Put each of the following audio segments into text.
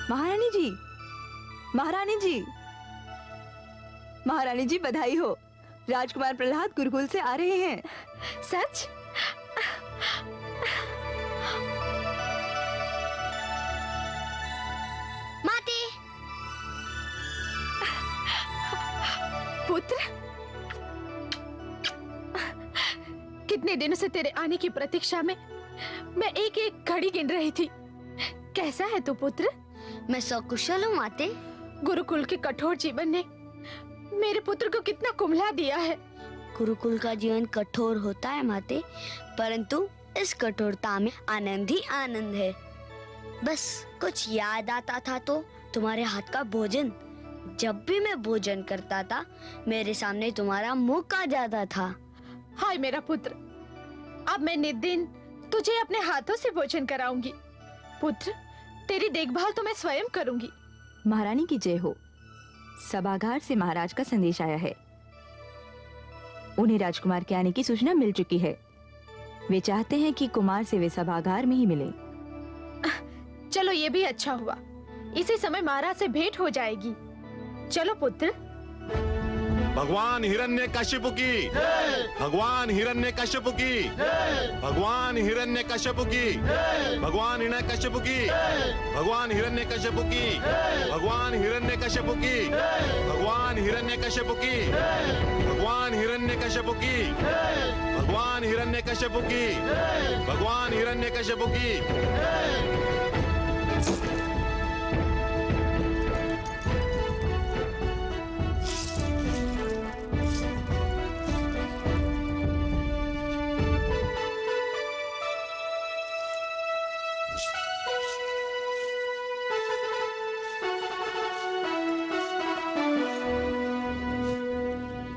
महारानी जी, महारानी जी, महारानी जी बधाई हो। राजकुमार प्रहलाद गुरुकुल से आ रहे हैं। सच? माते। पुत्र, कितने दिनों से तेरे आने की प्रतीक्षा में मैं एक एक घड़ी गिन रही थी। कैसा है तू पुत्र? मैं सकुशल हूँ माते। गुरुकुल के कठोर जीवन ने मेरे पुत्र को कितना कुम्हला दिया है। गुरुकुल का जीवन कठोर होता है माते, परंतु इस कठोरता में आनंद ही आनंद है। बस कुछ याद आता था तो तुम्हारे हाथ का भोजन। जब भी मैं भोजन करता था मेरे सामने तुम्हारा मुख आ जाता था। हाय मेरा पुत्र, अब मैं नित दिन तुझे अपने हाथों से भोजन कराऊंगी। पुत्र, तेरी देखभाल तो मैं स्वयं करूंगी। महारानी की जय हो। सभागार से महाराज का संदेश आया है। उन्हें राजकुमार के आने की सूचना मिल चुकी है। वे चाहते हैं कि कुमार से वे सभागार में ही मिले। चलो ये भी अच्छा हुआ, इसी समय महाराज से भेंट हो जाएगी। चलो पुत्र। भगवान हिरण्यकशिपु की, भगवान हिरण्यकशिपु की, भगवान हिरण्यकशिपु की, भगवान हिरण्यकशिपु की, भगवान हिरण्यकशिपु की, भगवान हिरण्यकशिपु की, भगवान हिरण्यकशिपु की, भगवान हिरण्यकशिपु की, भगवान हिरण्यकशिपु की, भगवान हिरण्यकशिपु की।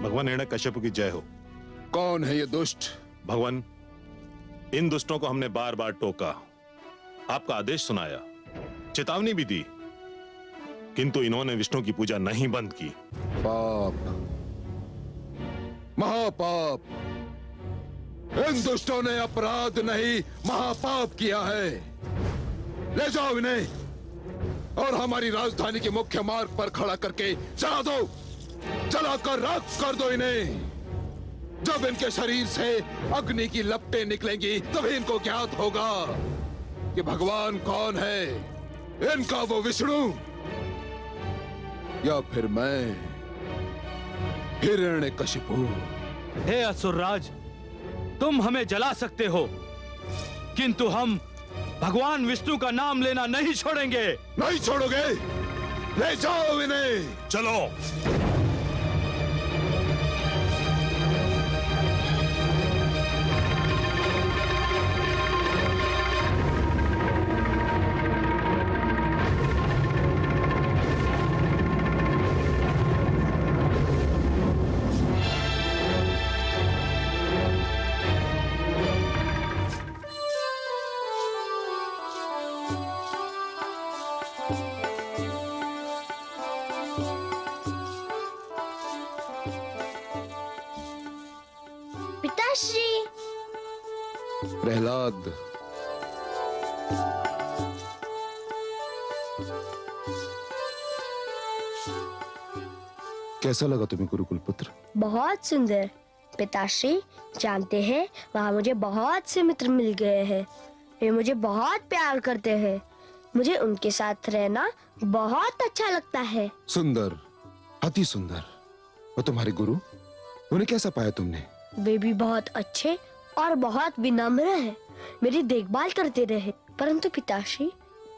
भगवान हिरण्यकशिपु की जय हो। कौन है ये दुष्ट? भगवान, इन दुष्टों को हमने बार बार टोका, आपका आदेश सुनाया, चेतावनी भी दी, किंतु इन्होंने विष्णु की पूजा नहीं बंद की। पाप, महापाप। इन दुष्टों ने अपराध नहीं महापाप किया है। ले जाओ इन्हें और हमारी राजधानी के मुख्य मार्ग पर खड़ा करके जला दो, जलाकर राख कर दो इन्हें। जब इनके शरीर से अग्नि की लपटें निकलेंगी तभी इनको ज्ञात होगा कि भगवान कौन है, इनका वो विष्णु या फिर मैं हिरण्यकशिपु। हे असुरराज, तुम हमें जला सकते हो, किंतु हम भगवान विष्णु का नाम लेना नहीं छोड़ेंगे। नहीं छोड़ोगे? ले जाओ इन्हें। चलो। पिताश्री। प्रहलाद, कैसा लगा तुम्हें गुरुकुल पुत्र? बहुत सुंदर पिताश्री। जानते हैं वहाँ मुझे बहुत से मित्र मिल गए हैं। वे मुझे बहुत प्यार करते हैं। मुझे उनके साथ रहना बहुत अच्छा लगता है। सुंदर, अति सुंदर। और तुम्हारे गुरु, उन्हें कैसा पाया तुमने? वे भी बहुत अच्छे और बहुत विनम्र हैं। मेरी देखभाल करते रहे। परंतु पिताश्री,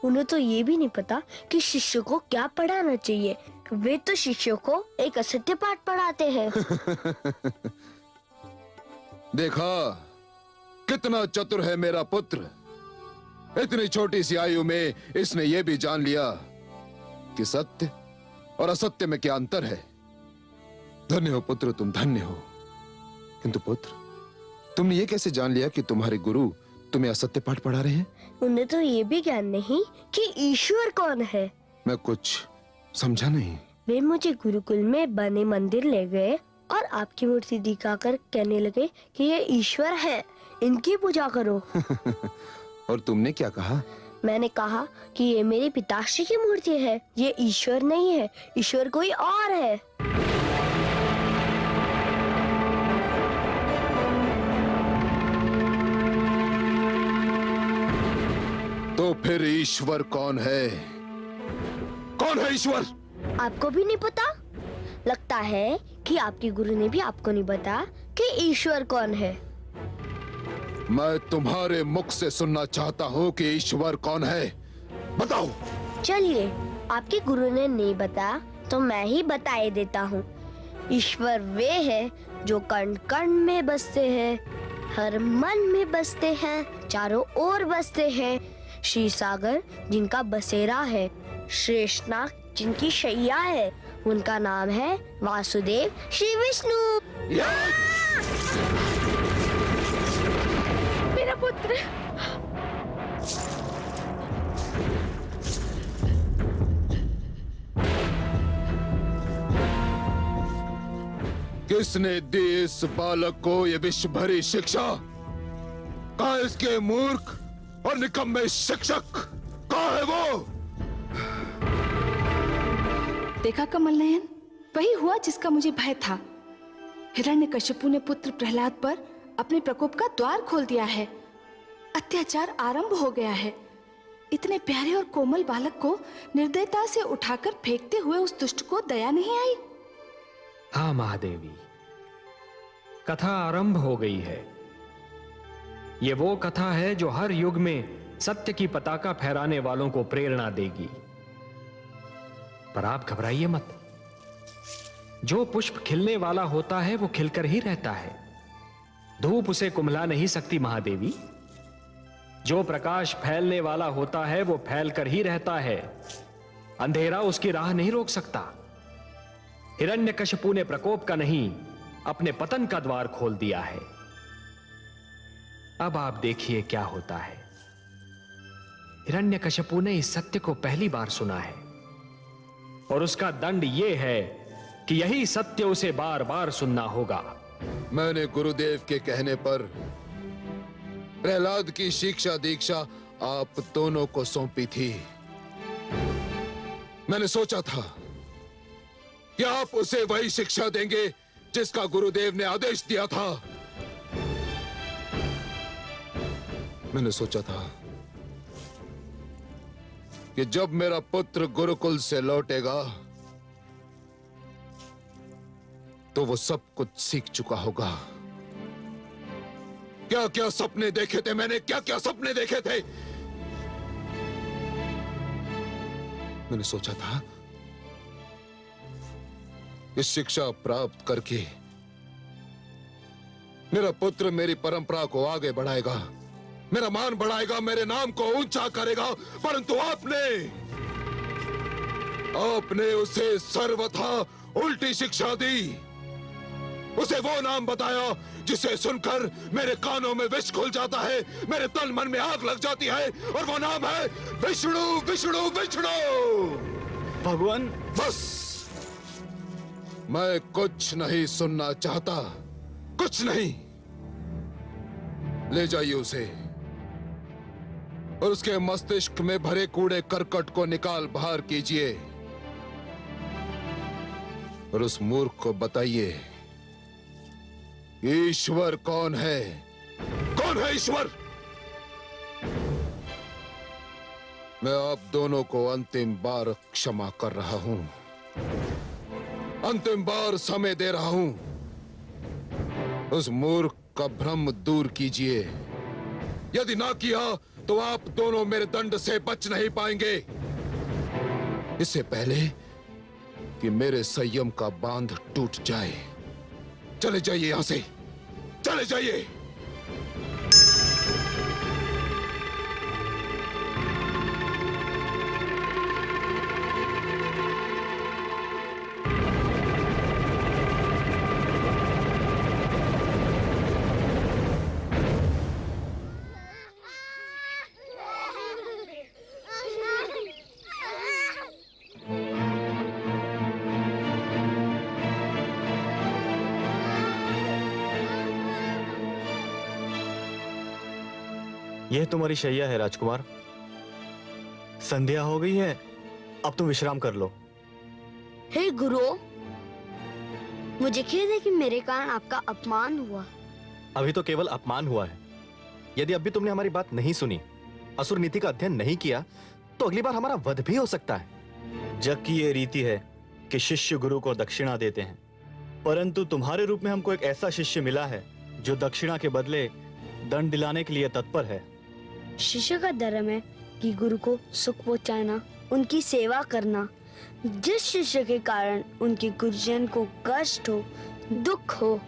उन्हें तो ये भी नहीं पता कि शिष्य को क्या पढ़ाना चाहिए। वे तो शिष्यों को एक असत्य पाठ पढ़ाते हैं। देखा कितना चतुर है मेरा पुत्र। इतनी छोटी सी आयु में इसने ये भी जान लिया कि सत्य और असत्य में क्या अंतर है। धन्य हो पुत्र, तुम धन्य हो। किंतु पुत्र, तुमने ये कैसे जान लिया कि तुम्हारे गुरु तुम्हें असत्य पाठ पढ़ा रहे हैं? उन्हें तो ये भी ज्ञान नहीं कि ईश्वर कौन है। मैं कुछ समझा नहीं। वे मुझे गुरुकुल में बने मंदिर ले गए और आपकी मूर्ति दिखाकर कहने लगे कि ये ईश्वर है, इनकी पूजा करो। और तुमने क्या कहा? मैंने कहा कि ये मेरे पिताश्री की मूर्ति है, ये ईश्वर नहीं है, ईश्वर कोई और है। तो फिर ईश्वर कौन है? कौन है ईश्वर? आपको भी नहीं पता? लगता है कि आपके गुरु ने भी आपको नहीं बताया कि ईश्वर कौन है। मैं तुम्हारे मुख से सुनना चाहता हूँ कि ईश्वर कौन है, बताओ। चलिए, आपके गुरु ने नहीं बताया तो मैं ही बताए देता हूँ। ईश्वर वे है जो कण कण में बसते हैं, हर मन में बसते हैं, चारों ओर बसते हैं। श्री सागर जिनका बसेरा है, शेषनाग जिनकी शैया है, उनका नाम है वासुदेव श्री विष्णु। मेरा पुत्र। किसने दी इस बालक को ये विश्व भरी शिक्षा? कहाँ इसके मूर्ख और निकम्मे शिक्षक? कहाँ है वो? देखा कमल नयन, वही हुआ जिसका मुझे भय था। हिरण्यकशिपु ने पुत्र प्रहलाद पर अपने प्रकोप का द्वार खोल दिया है। अत्याचार आरंभ हो गया है। इतने प्यारे और कोमल बालक को निर्दयता से उठाकर फेंकते हुए उस दुष्ट को दया नहीं आई। हाँ महादेवी, कथा आरंभ हो गई है। ये वो कथा है जो हर युग में सत्य की पताका फहराने वालों को प्रेरणा देगी। पर आप घबराइए मत। जो पुष्प खिलने वाला होता है वो खिलकर ही रहता है। धूप उसे कुम्हला नहीं सकती महादेवी। जो प्रकाश फैलने वाला होता है वो फैलकर ही रहता है। अंधेरा उसकी राह नहीं रोक सकता। हिरण्यकशिपु ने प्रकोप का नहीं, अपने पतन का द्वार खोल दिया है। अब आप देखिए क्या होता है। हिरण्यकशिपु ने इस सत्य को पहली बार सुना है और उसका दंड यह है कि यही सत्य उसे बार बार सुनना होगा। मैंने गुरुदेव के कहने पर प्रहलाद की शिक्षा दीक्षा आप दोनों को सौंपी थी। मैंने सोचा था कि आप उसे वही शिक्षा देंगे जिसका गुरुदेव ने आदेश दिया था। मैंने सोचा था कि जब मेरा पुत्र गुरुकुल से लौटेगा तो वो सब कुछ सीख चुका होगा। क्या क्या सपने देखे थे मैंने, क्या क्या सपने देखे थे। मैंने सोचा था इस शिक्षा प्राप्त करके मेरा पुत्र मेरी परंपरा को आगे बढ़ाएगा, मेरा मान बढ़ाएगा, मेरे नाम को ऊंचा करेगा। परंतु आपने उसे सर्वथा उल्टी शिक्षा दी। उसे वो नाम बताया जिसे सुनकर मेरे कानों में विष खुल जाता है, मेरे तन मन में आग लग जाती है, और वो नाम है विष्णु विष्णु विष्णु। भगवान, बस मैं कुछ नहीं सुनना चाहता, कुछ नहीं। ले जाइए उसे और उसके मस्तिष्क में भरे कूड़े करकट को निकाल बाहर कीजिए और उस मूर्ख को बताइए ईश्वर कौन है। कौन है ईश्वर? मैं आप दोनों को अंतिम बार क्षमा कर रहा हूं, अंतिम बार समय दे रहा हूं। उस मूर्ख का भ्रम दूर कीजिए। यदि ना किया तो आप दोनों मेरे दंड से बच नहीं पाएंगे। इससे पहले कि मेरे संयम का बांध टूट जाए, चले जाइए यहां से, चले जाइए। यह तुम्हारी शैया है राजकुमार। संध्या हो गई है, अब तुम विश्राम कर लो। हे गुरु, मुझे खेद है कि मेरे कारण आपका अपमान हुआ। अभी तो केवल अपमान हुआ है। यदि अब भी तुमने हमारी बात नहीं सुनी, असुर नीति का अध्ययन नहीं किया, तो अगली बार हमारा वध भी हो सकता है। जग की ये रीति है कि शिष्य गुरु को दक्षिणा देते हैं, परंतु तुम्हारे रूप में हमको एक ऐसा शिष्य मिला है जो दक्षिणा के बदले दंड दिलाने के लिए तत्पर है। शिष्य का धर्म है कि गुरु को सुख पहुंचाना, उनकी सेवा करना। जिस शिष्य के कारण उनके गुरुजन को कष्ट हो, दुख हो,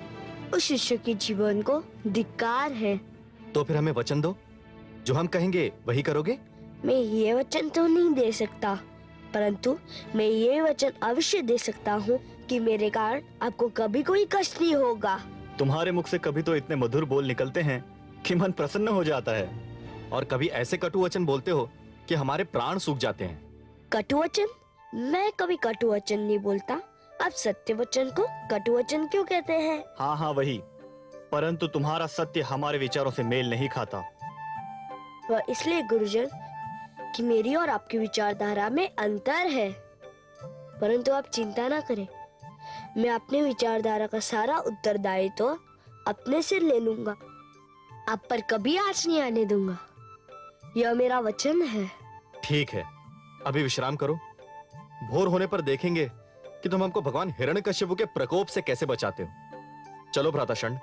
उस शिष्य के जीवन को धिक्कार है। तो फिर हमें वचन दो, जो हम कहेंगे वही करोगे। मैं ये वचन तो नहीं दे सकता, परंतु मैं ये वचन अवश्य दे सकता हूँ कि मेरे कारण आपको कभी कोई कष्ट नहीं होगा। तुम्हारे मुख से कभी तो इतने मधुर बोल निकलते हैं कि मन प्रसन्न हो जाता है, और कभी ऐसे कटु वचन बोलते हो कि हमारे प्राण सूख जाते हैं। कटु वचन? मैं कभी कटु वचन नहीं बोलता। आप सत्य वचन को कटु वचन क्यों कहते हैं? हाँ हाँ वही, परंतु तुम्हारा सत्य हमारे विचारों से मेल नहीं खाता। वह इसलिए गुरुजन कि मेरी और आपकी विचारधारा में अंतर है। परंतु आप चिंता ना करें, मैं अपने विचारधारा का सारा उत्तरदायित्व तो अपने सिर ले लूंगा। आप पर कभी आँच नहीं आने दूंगा, यह मेरा वचन है। ठीक है, अभी विश्राम करो। भोर होने पर देखेंगे कि तुम हमको भगवान हिरण्यकश्यप के प्रकोप से कैसे बचाते हो। चलो भ्राताशंड।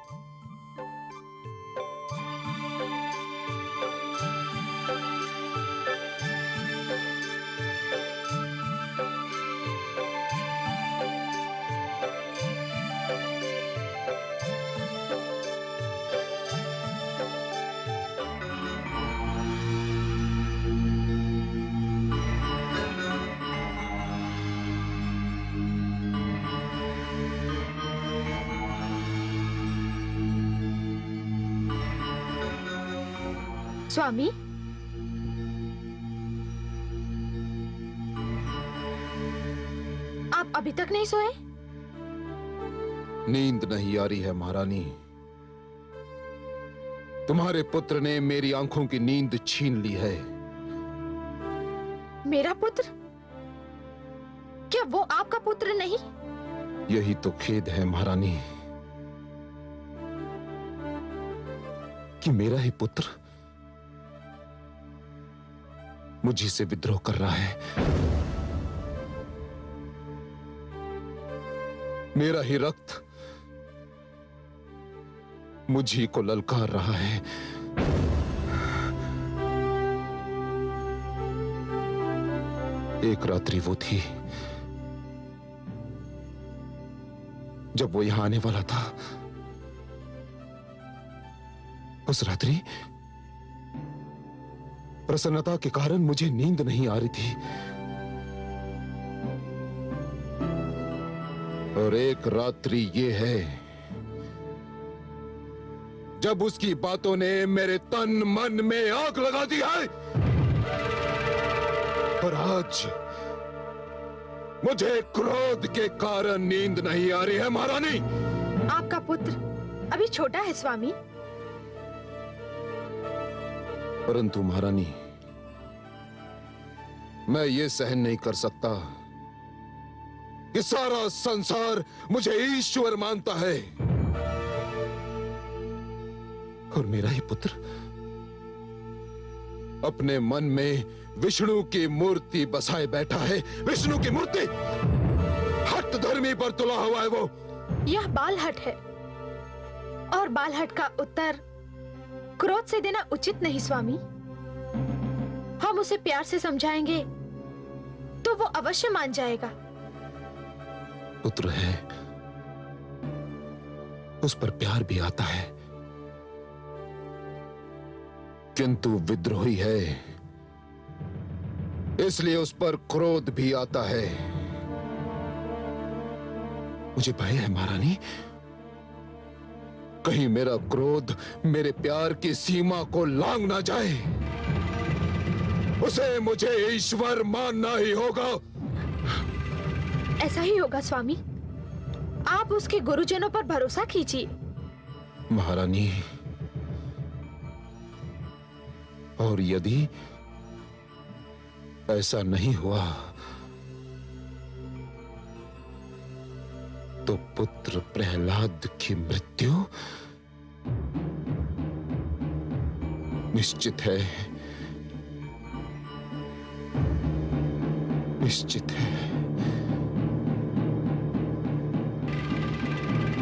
स्वामी, आप अभी तक नहीं सोए? नींद नहीं आ रही है महारानी। तुम्हारे पुत्र ने मेरी आंखों की नींद छीन ली है। मेरा पुत्र? क्या वो आपका पुत्र नहीं? यही तो खेद है महारानी कि मेरा ही पुत्र मुझी से विद्रोह कर रहा है। मेरा ही रक्त मुझी को ललकार रहा है। एक रात्रि वो थी जब वो यहां आने वाला था। उस रात्रि प्रसन्नता के कारण मुझे नींद नहीं आ रही थी, और एक रात्रि ये है जब उसकी बातों ने मेरे तन मन में आग लगा दी है। और आज मुझे क्रोध के कारण नींद नहीं आ रही है महारानी। आपका पुत्र अभी छोटा है स्वामी। परंतु महारानी, मैं ये सहन नहीं कर सकता कि सारा संसार मुझे ईश्वर मानता है और मेरा ही पुत्र अपने मन में विष्णु की मूर्ति बसाए बैठा है। विष्णु की मूर्ति हठ धर्मी पर तुला हुआ है वो। यह बालहट है, और बालहट का उत्तर क्रोध से देना उचित नहीं स्वामी। हम उसे प्यार से समझाएंगे तो वो अवश्य मान जाएगा। पुत्र है, उस पर प्यार भी आता है, किंतु विद्रोही है, इसलिए उस पर क्रोध भी आता है। मुझे भय है महारानी, कहीं मेरा क्रोध मेरे प्यार की सीमा को लांघ ना जाए। उसे मुझे ईश्वर मानना ही होगा। ऐसा ही होगा स्वामी। आप उसके गुरुजनों पर भरोसा कीजिए। महारानी, और यदि ऐसा नहीं हुआ तो पुत्र प्रहलाद की मृत्यु निश्चित है, निश्चित है,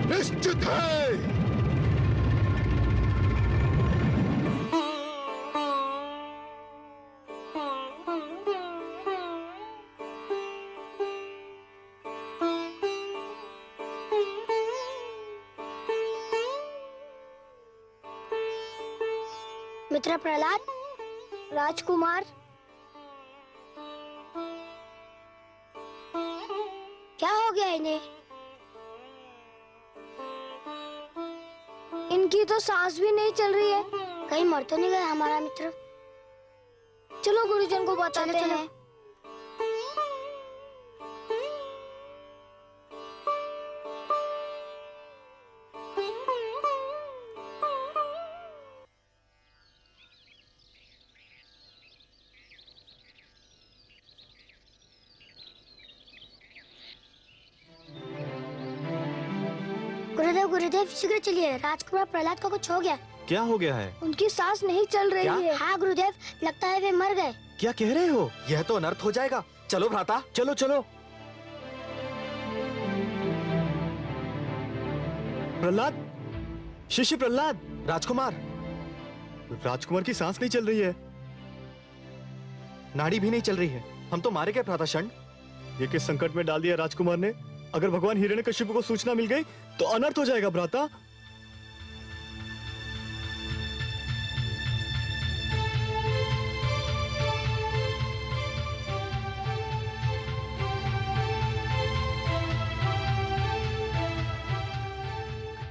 निश्चित है। मित्र प्रहलाद, राजकुमार, क्या हो गया इन्हें? इनकी तो सांस भी नहीं चल रही है। कहीं मर तो नहीं गया हमारा मित्र? चलो गुरुजन को बताते हैं। गुरुदेव, गुरुदेव शीघ्र चलिए, राजकुमार प्रहलाद को कुछ हो गया। क्या हो गया है? उनकी सांस नहीं चल रही है। हाँ गुरुदेव, लगता है वे मर गए। क्या कह रहे हो? यह तो अनर्थ हो जाएगा। चलो भ्राता, चलो चलो। प्रहलाद, शिष्य प्रहलाद, राजकुमार, राजकुमार की सांस नहीं चल रही है, नाड़ी भी नहीं चल रही है। हम तो मारे गए भ्राता षंड। ये किस संकट में डाल दिया राजकुमार ने? अगर भगवान हिरण्यकशिपु को सूचना मिल गई तो अनर्थ हो जाएगा भ्राता।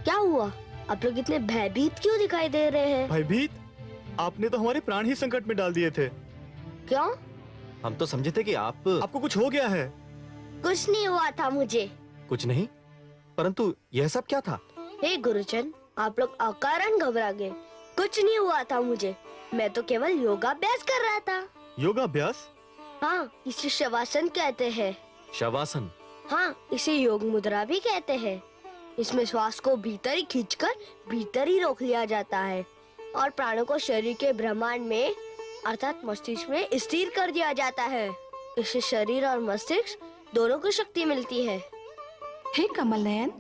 क्या हुआ? आप लोग इतने भयभीत क्यों दिखाई दे रहे हैं? भयभीत? आपने तो हमारे प्राण ही संकट में डाल दिए थे। क्यों? हम तो समझे थे कि आपको कुछ हो गया है। कुछ नहीं हुआ था मुझे। कुछ नहीं? परंतु यह सब क्या था? हे गुरुजन, आप लोग अकारण घबरा गए। कुछ नहीं हुआ था मुझे, मैं तो केवल योगाभ्यास कर रहा था। योगाभ्यास? हाँ, इसे शवासन कहते हैं। शवासन? हाँ, इसे योग मुद्रा भी कहते हैं। इसमें श्वास को भीतर ही खींचकर भीतर ही रोक लिया जाता है और प्राणों को शरीर के ब्रह्मांड में अर्थात मस्तिष्क में स्थिर कर दिया जाता है। इससे शरीर और मस्तिष्क दोनों को शक्ति मिलती है। हे कमल नयन,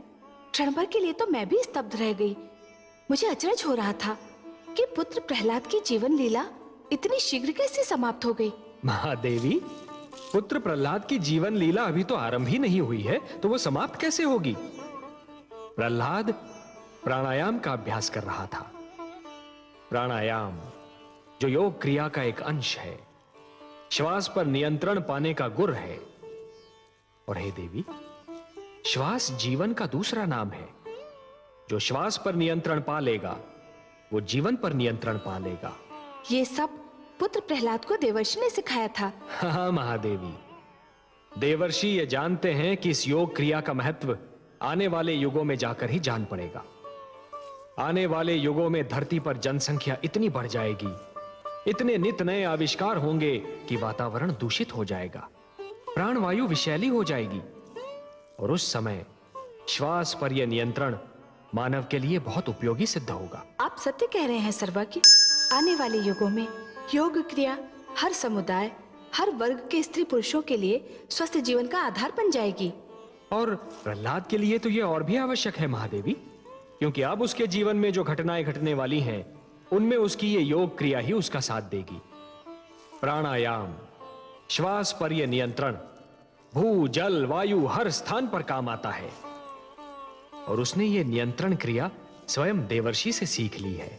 क्षण भर के लिए तो मैं भी स्तब्ध रह गई। मुझे अचरज हो रहा था कि पुत्र प्रहलाद की जीवन लीला इतनी शीघ्र कैसे समाप्त हो गई। महादेवी, पुत्र प्रहलाद की जीवन लीला अभी तो आरंभ ही नहीं हुई है, तो वो समाप्त कैसे होगी? प्रहलाद प्राणायाम का अभ्यास कर रहा था। प्राणायाम जो योग क्रिया का एक अंश है, श्वास पर नियंत्रण पाने का गुर है। और हे देवी, श्वास जीवन का दूसरा नाम है। जो श्वास पर नियंत्रण पा लेगा वो जीवन पर नियंत्रण पा लेगा। ये सब पुत्र प्रहलाद को देवर्षि ने सिखाया था। हाँ महादेवी, देवर्षि ये जानते हैं कि इस योग क्रिया का महत्व आने वाले युगों में जाकर ही जान पड़ेगा। आने वाले युगों में धरती पर जनसंख्या इतनी बढ़ जाएगी, इतने नित नए आविष्कार होंगे कि वातावरण दूषित हो जाएगा, प्राणवायु विषैली हो जाएगी और उस समय श्वास पर यह नियंत्रण मानव के लिए बहुत उपयोगी सिद्ध होगा। आप सत्य कह रहे हैं सर्वज्ञ। आने वाले युगों में योग क्रिया हर समुदाय, हर वर्ग के स्त्री पुरुषों के लिए स्वस्थ जीवन का आधार बन जाएगी। और प्रहलाद के लिए तो यह और भी आवश्यक है महादेवी, क्योंकि अब उसके जीवन में जो घटनाएं घटने वाली हैं, उनमें उसकी ये योग क्रिया ही उसका साथ देगी। प्राणायाम, श्वास पर यह नियंत्रण भू जल वायु हर स्थान पर काम आता है और उसने ये नियंत्रण क्रिया स्वयं देवर्षि से सीख ली है।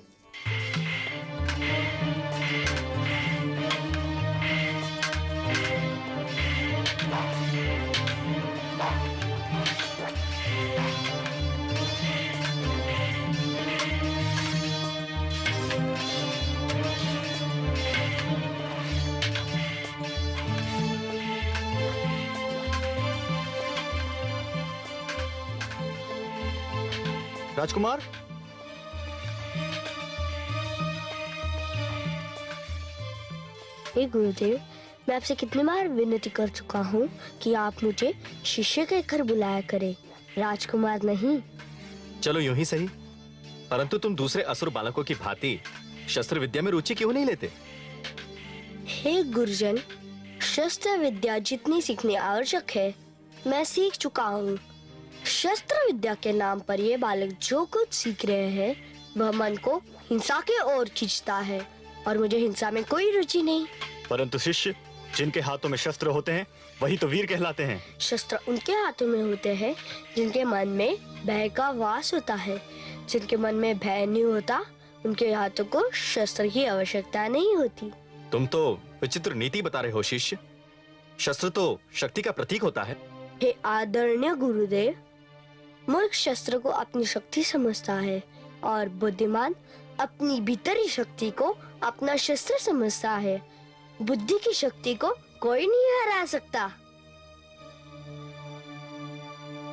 राजकुमार, हे गुरुदेव, मैं आपसे कितनी बार विनती कर चुका हूँ कि आप मुझे शिष्य के घर बुलाया करें, राजकुमार नहीं। चलो यूं ही सही, परंतु तुम दूसरे असुर बालकों की भांति शस्त्र विद्या में रुचि क्यों नहीं लेते? हे गुरुजन, शस्त्र विद्या जितनी सीखनी आवश्यक है मैं सीख चुका हूँ। शस्त्र विद्या के नाम पर ये बालक जो कुछ सीख रहे हैं वह मन को हिंसा की ओर खींचता है, और मुझे हिंसा में कोई रुचि नहीं। परंतु शिष्य जिनके हाथों में शस्त्र होते हैं वही तो वीर कहलाते हैं। शस्त्र उनके हाथों में होते हैं जिनके मन में भय का वास होता है। जिनके मन में भय नहीं होता उनके हाथों को शस्त्र की आवश्यकता नहीं होती। तुम तो विचित्र नीति बता रहे हो शिष्य। शस्त्र तो शक्ति का प्रतीक होता है। हे आदरणीय गुरुदेव, मूर्ख शस्त्र को अपनी शक्ति समझता है और बुद्धिमान अपनी भीतरी शक्ति को अपना शस्त्र समझता है। बुद्धि की शक्ति को कोई नहीं हरा सकता।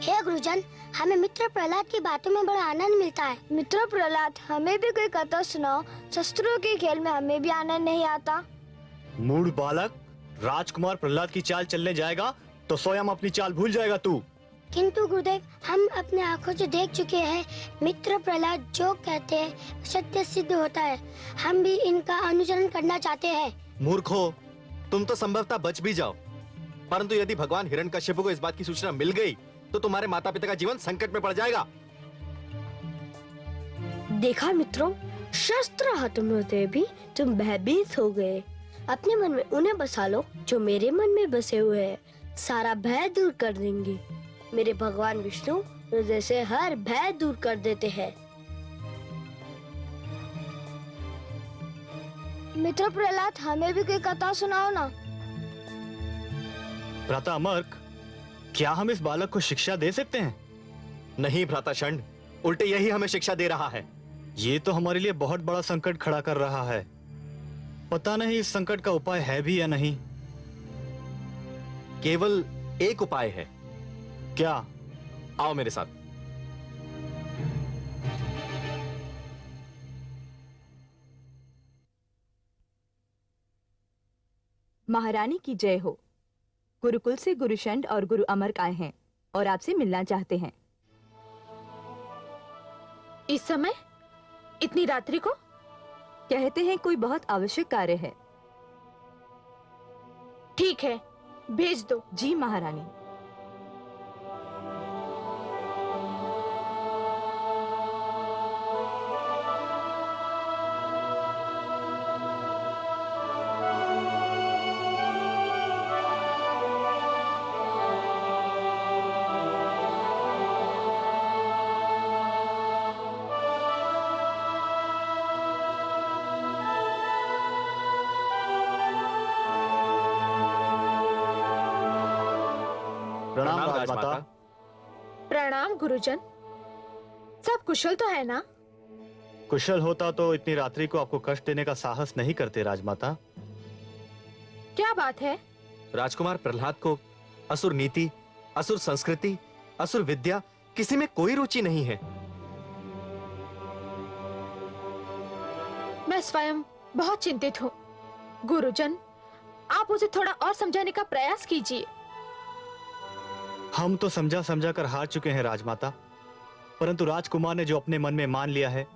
हे गुरुजन, हमें मित्र प्रहलाद की बातों में बड़ा आनंद मिलता है। मित्र प्रहलाद, हमें भी कोई कथा सुनाओ। शस्त्रों के खेल में हमें भी आनंद नहीं आता। मूढ़ बालक, राजकुमार प्रहलाद की चाल चलने जाएगा तो स्वयं अपनी चाल भूल जाएगा तू। किंतु गुरुदेव, हम अपने आंखों से देख चुके हैं मित्र प्रहलाद जो कहते हैं सत्य सिद्ध होता है। हम भी इनका अनुसरण करना चाहते हैं। मूर्खो, तुम तो संभवतः बच भी जाओ, परंतु यदि भगवान हिरण्यकश्यप को इस बात की सूचना मिल गई तो तुम्हारे माता पिता का जीवन संकट में पड़ जाएगा। देखा मित्रों, शस्त्र हाथों में होते भी तुम भयभीत हो गए। अपने मन में उन्हें बसा लो जो मेरे मन में बसे हुए हैं, सारा भय दूर कर देंगे। मेरे भगवान विष्णु हृदय से हर भय दूर कर देते हैं। मित्र प्रहलाद, हमें भी कोई कथा सुनाओ ना। भ्राता अमर्क, क्या हम इस बालक को शिक्षा दे सकते हैं? नहीं भ्राता षंड, उल्टे यही हमें शिक्षा दे रहा है। ये तो हमारे लिए बहुत बड़ा संकट खड़ा कर रहा है। पता नहीं इस संकट का उपाय है भी या नहीं। केवल एक उपाय है। क्या? आओ मेरे साथ। महारानी की जय हो। गुरुकुल से गुरु षंड और गुरु अमर्क आए हैं और आपसे मिलना चाहते हैं। इस समय? इतनी रात्रि को? कहते हैं कोई बहुत आवश्यक कार्य है। ठीक है, भेज दो। जी महारानी। प्रणाम राजमाता। प्रणाम गुरुजन। सब कुशल तो है ना? कुशल होता तो इतनी रात्रि को आपको कष्ट देने का साहस नहीं करते राजमाता। क्या बात है? राजकुमार प्रहलाद को असुर नीति, असुर संस्कृति, असुर विद्या किसी में कोई रुचि नहीं है। मैं स्वयं बहुत चिंतित हूँ। गुरुजन, आप उसे थोड़ा और समझाने का प्रयास कीजिए। हम तो समझा समझा कर हार चुके हैं राजमाता, परंतु राजकुमार ने जो अपने मन में मान लिया है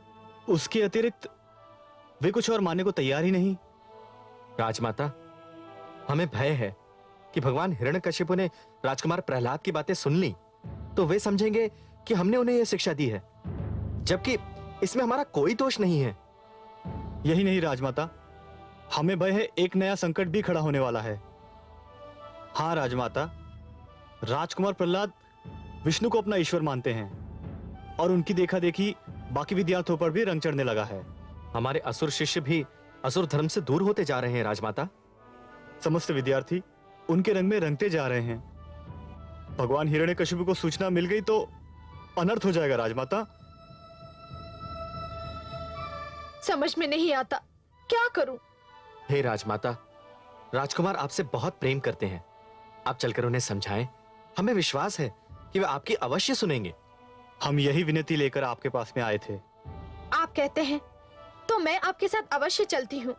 उसके अतिरिक्त वे कुछ और मानने को तैयार ही नहीं। राजमाता, हमें भय है कि भगवान हिरण्यकश्यप ने राजकुमार प्रहलाद की बातें सुन ली तो वे समझेंगे कि हमने उन्हें यह शिक्षा दी है, जबकि इसमें हमारा कोई दोष नहीं है। यही नहीं राजमाता, हमें भय है एक नया संकट भी खड़ा होने वाला है। हाँ राजमाता, राजकुमार प्रहलाद विष्णु को अपना ईश्वर मानते हैं और उनकी देखा देखी बाकी विद्यार्थियों पर भी रंग चढ़ने लगा है। हमारे असुर शिष्य भी असुर धर्म से दूर होते जा रहे हैं राजमाता। समस्त विद्यार्थी उनके रंग में रंगते जा रहे हैं। भगवान हिरण्यकश्यप को सूचना मिल गई तो अनर्थ हो जाएगा राजमाता। समझ में नहीं आता, क्या करूं? हे राजमाता, राजकुमार आपसे बहुत प्रेम करते हैं। आप चलकर उन्हें समझाएं। हमें विश्वास है कि वे आपकी अवश्य सुनेंगे। हम यही विनती लेकर आपके पास में आए थे। आप कहते हैं तो मैं आपके साथ अवश्य चलती हूँ,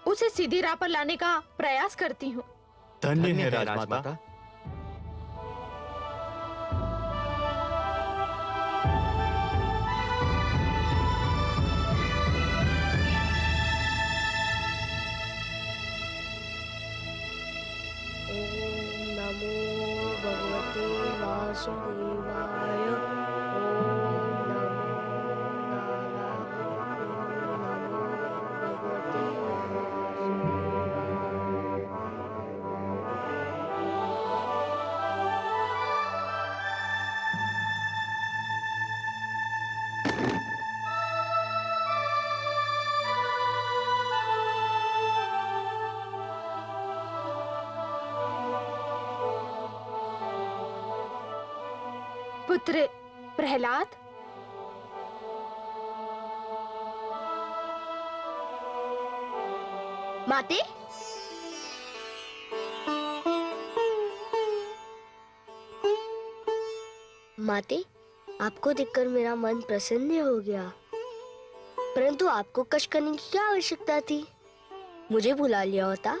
उसे सीधी राह पर लाने का प्रयास करती हूँ। धन्य है राजमाता। नमो भगवते वासुदेवाय। ओम नमो नारायण। नमो भगवते पुत्र प्रहलाद, माते, माते, आपको देखकर मेरा मन प्रसन्न हो गया। परंतु आपको कष्ट करने की क्या आवश्यकता थी? मुझे बुला लिया होता।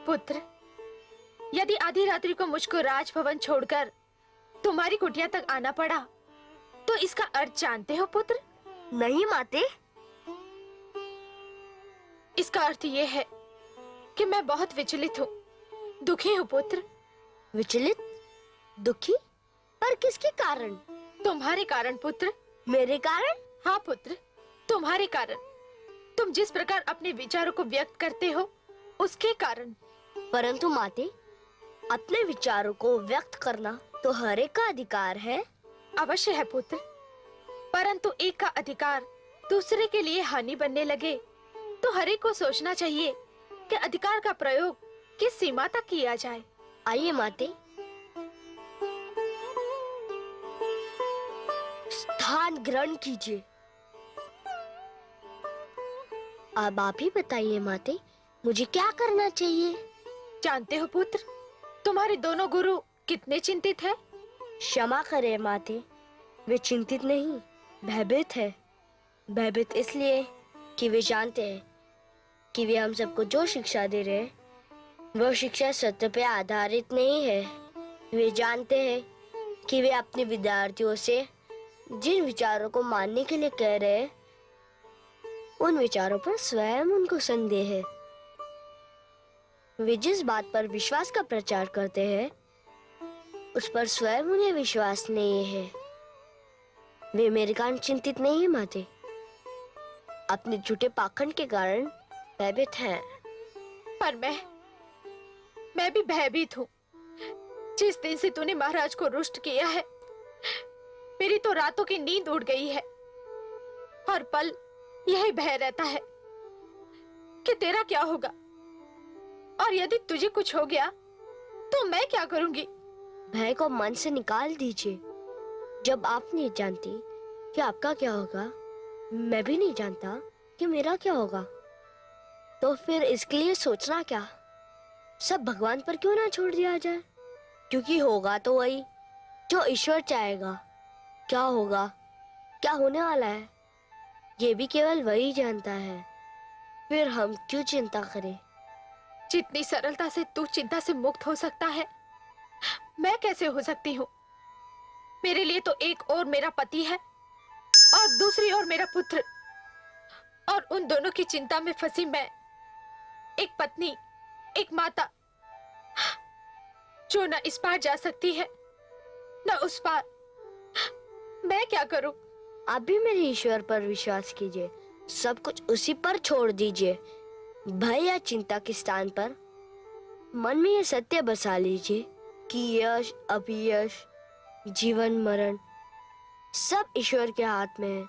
पुत्र, यदि आधी रात्रि को मुझको राजभवन छोड़कर तुम्हारी कुटिया तक आना पड़ा तो इसका अर्थ जानते हो पुत्र? नहीं माते। इसका अर्थ ये है कि मैं बहुत विचलित हूँ, दुखी हूँ पुत्र। विचलित? दुखी? पर किसके कारण? तुम्हारे कारण पुत्र। मेरे कारण? हाँ पुत्र, तुम्हारे कारण। तुम जिस प्रकार अपने विचारों को व्यक्त करते हो उसके कारण। परंतु माते, अपने विचारों को व्यक्त करना तो हर एक का अधिकार है। अवश्य है पुत्र, परंतु एक का अधिकार दूसरे के लिए हानि बनने लगे तो हर एक को सोचना चाहिए कि अधिकार का प्रयोग किस सीमा तक किया जाए। आइए माते, स्थान ग्रहण कीजिए। अब आप ही बताइए माते, मुझे क्या करना चाहिए? जानते हो पुत्र, तुम्हारे दोनों गुरु कितने चिंतित हैं? क्षमा करें माते, वे चिंतित नहीं, भयभीत है। भयभीत इसलिए कि वे जानते हैं कि वे हम सबको जो शिक्षा दे रहे हैं वह शिक्षा सत्य पे आधारित नहीं है। वे जानते हैं कि वे अपने विद्यार्थियों से जिन विचारों को मानने के लिए कह रहे हैं उन विचारों पर स्वयं उनको संदेह है। वे जिस बात पर विश्वास का प्रचार करते हैं उस पर स्वयं उन्हें विश्वास नहीं है। वे मेरे कारण चिंतित नहीं है माते, अपने झूठे पाखंड के कारण भयभीत हैं। पर मैं भी भयभीत हूँ। जिस दिन से तूने महाराज को रुष्ट किया है मेरी तो रातों की नींद उड़ गई है। हर पल यही भय रहता है कि तेरा क्या होगा, और यदि तुझे कुछ हो गया तो मैं क्या करूंगी? भय को मन से निकाल दीजिए। जब आप नहीं जानती कि आपका क्या होगा, मैं भी नहीं जानता कि मेरा क्या होगा, तो फिर इसके लिए सोचना क्या? सब भगवान पर क्यों ना छोड़ दिया जाए? क्योंकि होगा तो वही जो ईश्वर चाहेगा। क्या होगा, क्या होने वाला है, ये भी केवल वही जानता है। फिर हम क्यों चिंता करें? जितनी सरलता से तू चिंता से मुक्त हो सकता है मैं कैसे हो सकती हूँ? मेरे लिए तो एक और मेरा पति है और दूसरी ओर मेरा पुत्र, और उन दोनों की चिंता में फंसी मैं, एक पत्नी, एक माता, जो न इस पार जा सकती है न उस पार। मैं क्या करूं? आप भी मेरे ईश्वर पर विश्वास कीजिए, सब कुछ उसी पर छोड़ दीजिए। भय या चिंता के स्थान पर मन में यह सत्य बसा लीजिए कि यश अपयश, जीवन मरण सब ईश्वर के हाथ में है।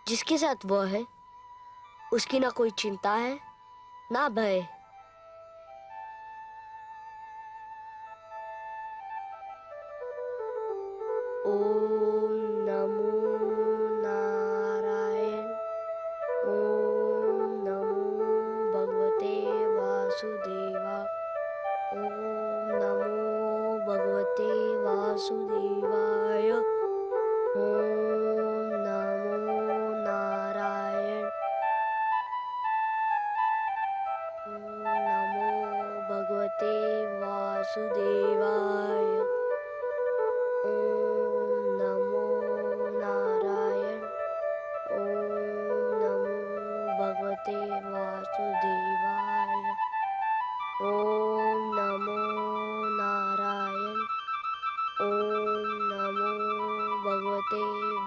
जिसके साथ वह है उसकी ना कोई चिंता है ना भय। ओम नमो नारायण। ओम नमो भगवते वासुदेवा। ओम नमो भगवते वासुदेवाय। ओम नमो नारायण। भगवते वासुदेवाय। ओम नमो नारायण। ओम नमो भगवते वासुदेवाय। ओम नमो नारायण। ओम नमो भगवते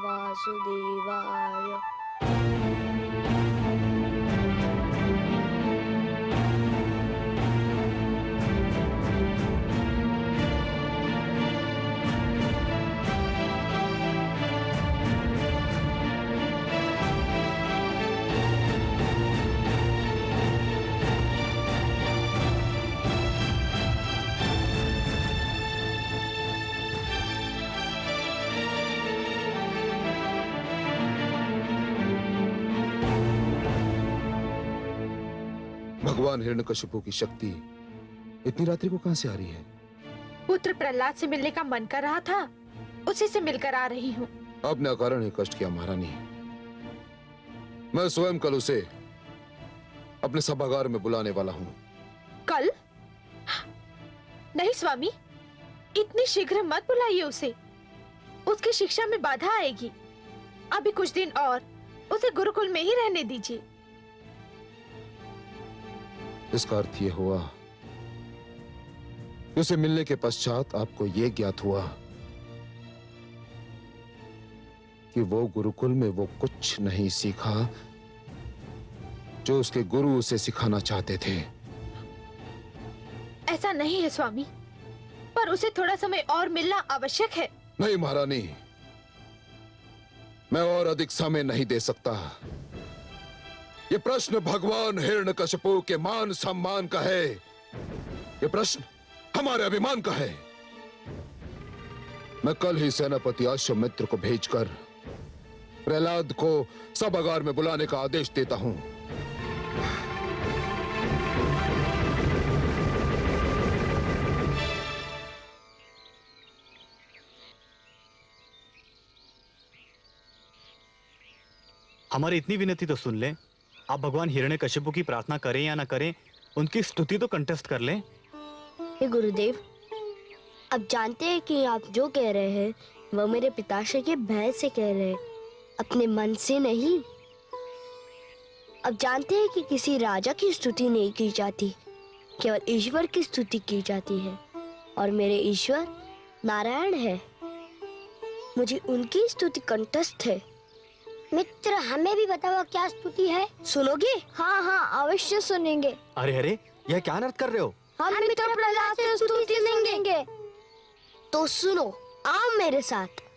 वासुदेवाय। भगवान हिरण्यकशिपु की शक्ति इतनी रात्रि को कहां से आ रही है? पुत्र प्रहलाद से मिलने का मन कर रहा था, उसी से मिलकर आ रही हूँ। आपने अकारण ही कष्ट किया महारानी। मैं स्वयं कल उसे अपने सभागार में बुलाने वाला हूँ। कल? नहीं स्वामी, इतनी शीघ्र मत बुलाइए उसे। उसकी शिक्षा में बाधा आएगी। अभी कुछ दिन और उसे गुरुकुल में ही रहने दीजिए। इसका अर्थ ये हुआ कि उसे मिलने के पश्चात आपको यह ज्ञात हुआ कि वो गुरुकुल में वो कुछ नहीं सीखा जो उसके गुरु उसे सिखाना चाहते थे। ऐसा नहीं है स्वामी, पर उसे थोड़ा समय और मिलना आवश्यक है। नहीं महारानी, मैं और अधिक समय नहीं दे सकता। ये प्रश्न भगवान हिरण्यकशिपु के मान सम्मान का है। ये प्रश्न हमारे अभिमान का है। मैं कल ही सेनापति अश्वमित्र को भेजकर प्रहलाद को सभागार में बुलाने का आदेश देता हूं। हमारी इतनी विनती तो सुन लें। आप भगवान हिरण्यकशिपु की प्रार्थना करें या ना करें, उनकी स्तुति तो कंटेस्ट कर लें। हे गुरुदेव, अब जानते हैं कि आप जो कह रहे हैं वह मेरे पिताश्री के भय से कह रहे हैं, अपने मन से नहीं। अब जानते हैं कि किसी राजा की स्तुति नहीं की जाती, केवल ईश्वर की स्तुति की जाती है, और मेरे ईश्वर नारायण है। मुझे उनकी स्तुति कंठस्थ है। मित्र, हमें भी बताओ क्या स्तुति है? सुनोगे? हाँ हाँ, अवश्य सुनेंगे। अरे अरे, यह क्या अनर्थ कर रहे हो? हम मित्र प्रहलाद से स्तुति सुनेंगे। तो सुनो, आओ मेरे साथ।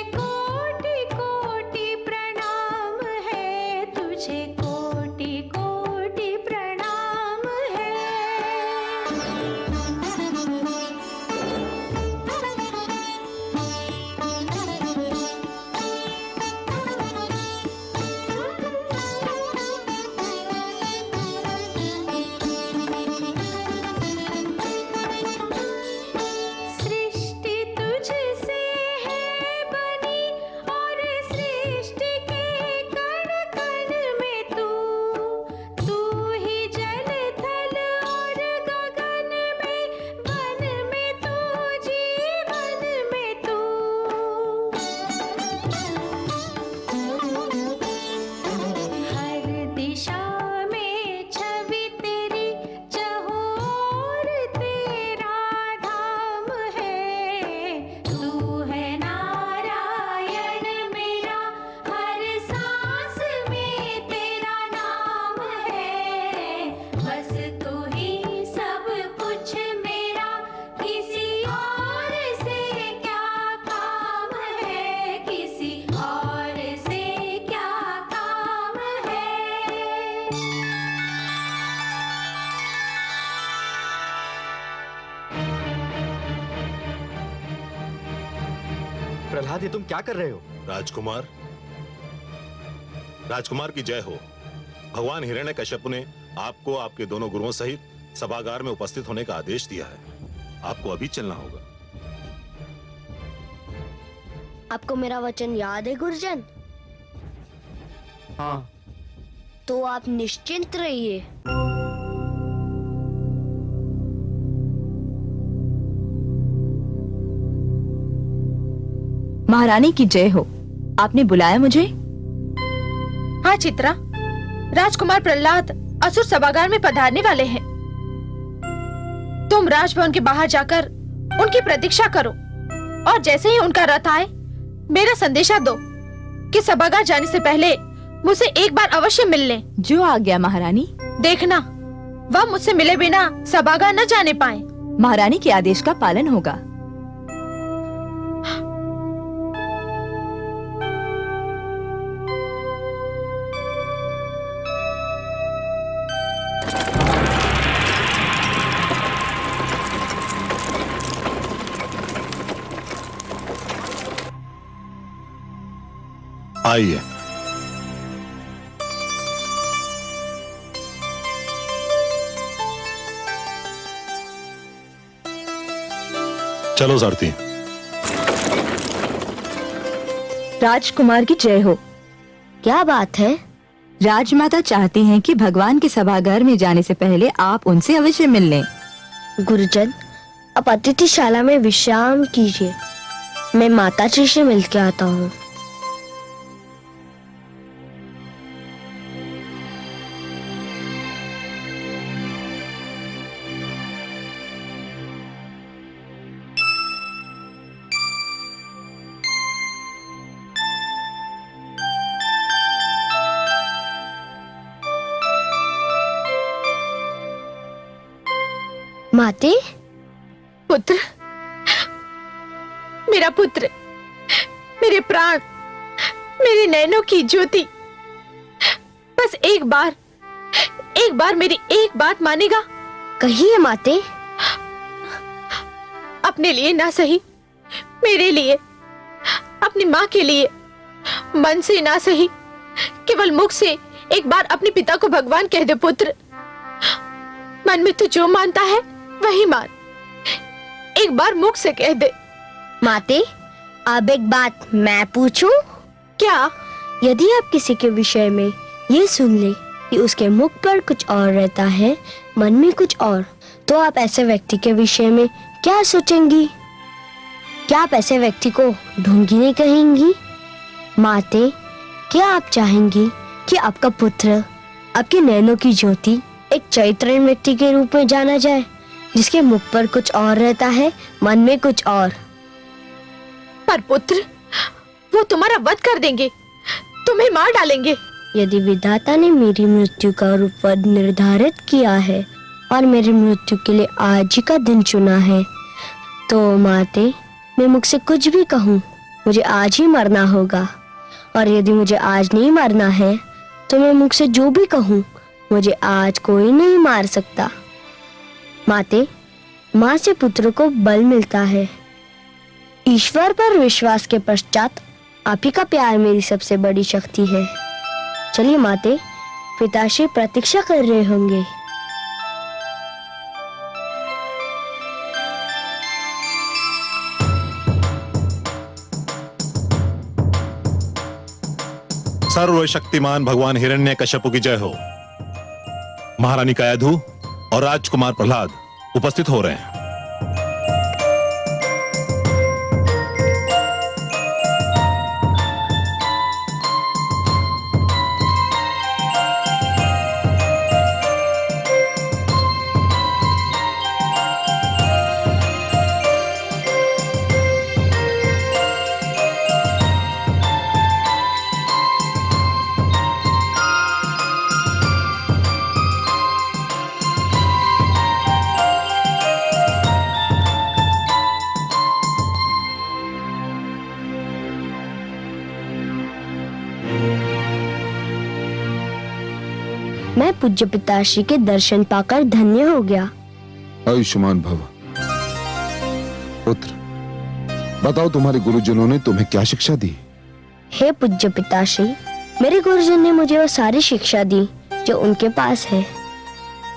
कोटि कोटि प्रहलाद, ये तुम क्या कर रहे हो? राजकुमार, राजकुमार की जय हो। भगवान हिरण्यकश्यप ने आपको आपके दोनों गुरुओं सहित सभागार में उपस्थित होने का आदेश दिया है। आपको अभी चलना होगा। आपको मेरा वचन याद है गुरुजन? हाँ। तो आप निश्चिंत रहिए। महारानी की जय हो। आपने बुलाया मुझे? हाँ चित्रा, राजकुमार प्रहलाद असुर सभागार में पधारने वाले हैं। तुम राजभवन के बाहर जाकर उनकी प्रतीक्षा करो और जैसे ही उनका रथ आए मेरा संदेशा दो कि सभागार जाने से पहले मुझसे एक बार अवश्य मिल लें। जो आ गया महारानी। देखना वह मुझसे मिले बिना सभागार न जाने पाए। महारानी के आदेश का पालन होगा। आइए। चलो सारथी। राजकुमार की जय हो। क्या बात है? राजमाता चाहती हैं कि भगवान के सभागार में जाने से पहले आप उनसे अवश्य मिल लें। गुरुजन, आप अतिथिशाला में विश्राम कीजिए। मैं माता जी से मिल के आता हूँ। माते, पुत्र, मेरा पुत्र, मेरे प्राण, मेरे नैनों की ज्योति, बस एक बार मेरी एक बात मानेगा? कहिए माते। अपने लिए ना सही, मेरे लिए, अपनी माँ के लिए, मन से ना सही, केवल मुख से एक बार अपने पिता को भगवान कह दे पुत्र। मन में तू जो मानता है वही मान, एक बार मुख से कह दे। माते, अब एक बात मैं पूछूं? क्या? यदि आप किसी के विषय में ये सुन ले कि उसके मुख पर कुछ और रहता है, मन में कुछ और, तो आप ऐसे व्यक्ति के विषय में क्या सोचेंगी? क्या आप ऐसे व्यक्ति को ढोंगी नहीं कहेंगी? माते, क्या आप चाहेंगी कि आपका पुत्र, आपके नैनों की ज्योति, एक चरित्रहीन व्यक्ति के रूप में जाना जाए, जिसके मुख पर कुछ और रहता है, मन में कुछ और? पर पुत्र, वो तुम्हारा वध कर देंगे, तुम्हें मार डालेंगे। यदि विधाता ने मेरी मृत्यु का रूप निर्धारित किया है और मेरी मृत्यु के लिए आज ही का दिन चुना है, तो माते, मैं मुख से कुछ भी कहूँ, मुझे आज ही मरना होगा। और यदि मुझे आज नहीं मरना है, तो मैं मुख से जो भी कहूँ, मुझे आज कोई नहीं मार सकता। माते, माँ से पुत्र को बल मिलता है। ईश्वर पर विश्वास के पश्चात आप ही का प्यार मेरी सबसे बड़ी शक्ति है। चलिए माते, पिताश्री प्रतीक्षा कर रहे होंगे। सर्वशक्तिमान भगवान हिरण्यकश्यप की जय हो। महारानी कायाधु और राजकुमार प्रहलाद उपस्थित हो रहे हैं। मैं पूज्य पिताश्री के दर्शन पाकर धन्य हो गया। आयुष्मान भव। पुत्र, बताओ तुम्हारे गुरुजनों ने तुम्हें क्या शिक्षा दी? हे पूज्य पिताश्री, मेरे गुरुजन ने मुझे वो सारी शिक्षा दी जो उनके पास है।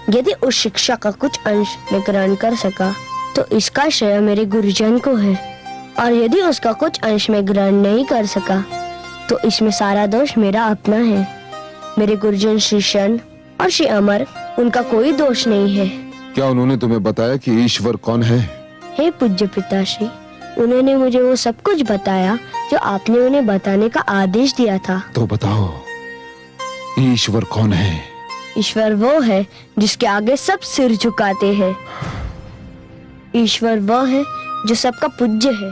यदि उस शिक्षा का कुछ अंश मैं ग्रहण कर सका तो इसका श्रेय मेरे गुरुजन को है, और यदि उसका कुछ अंश मैं ग्रहण नहीं कर सका तो इसमें सारा दोष मेरा अपना है। मेरे गुरुजन श्री शन और श्री अमर, उनका कोई दोष नहीं है। क्या उन्होंने तुम्हें बताया कि ईश्वर कौन है? हे पूज्य पिताश्री, उन्होंने मुझे वो सब कुछ बताया जो आपने उन्हें बताने का आदेश दिया था। तो बताओ, ईश्वर कौन है? ईश्वर वो है जिसके आगे सब सिर झुकाते हैं। ईश्वर वो है जो सबका पूज्य है।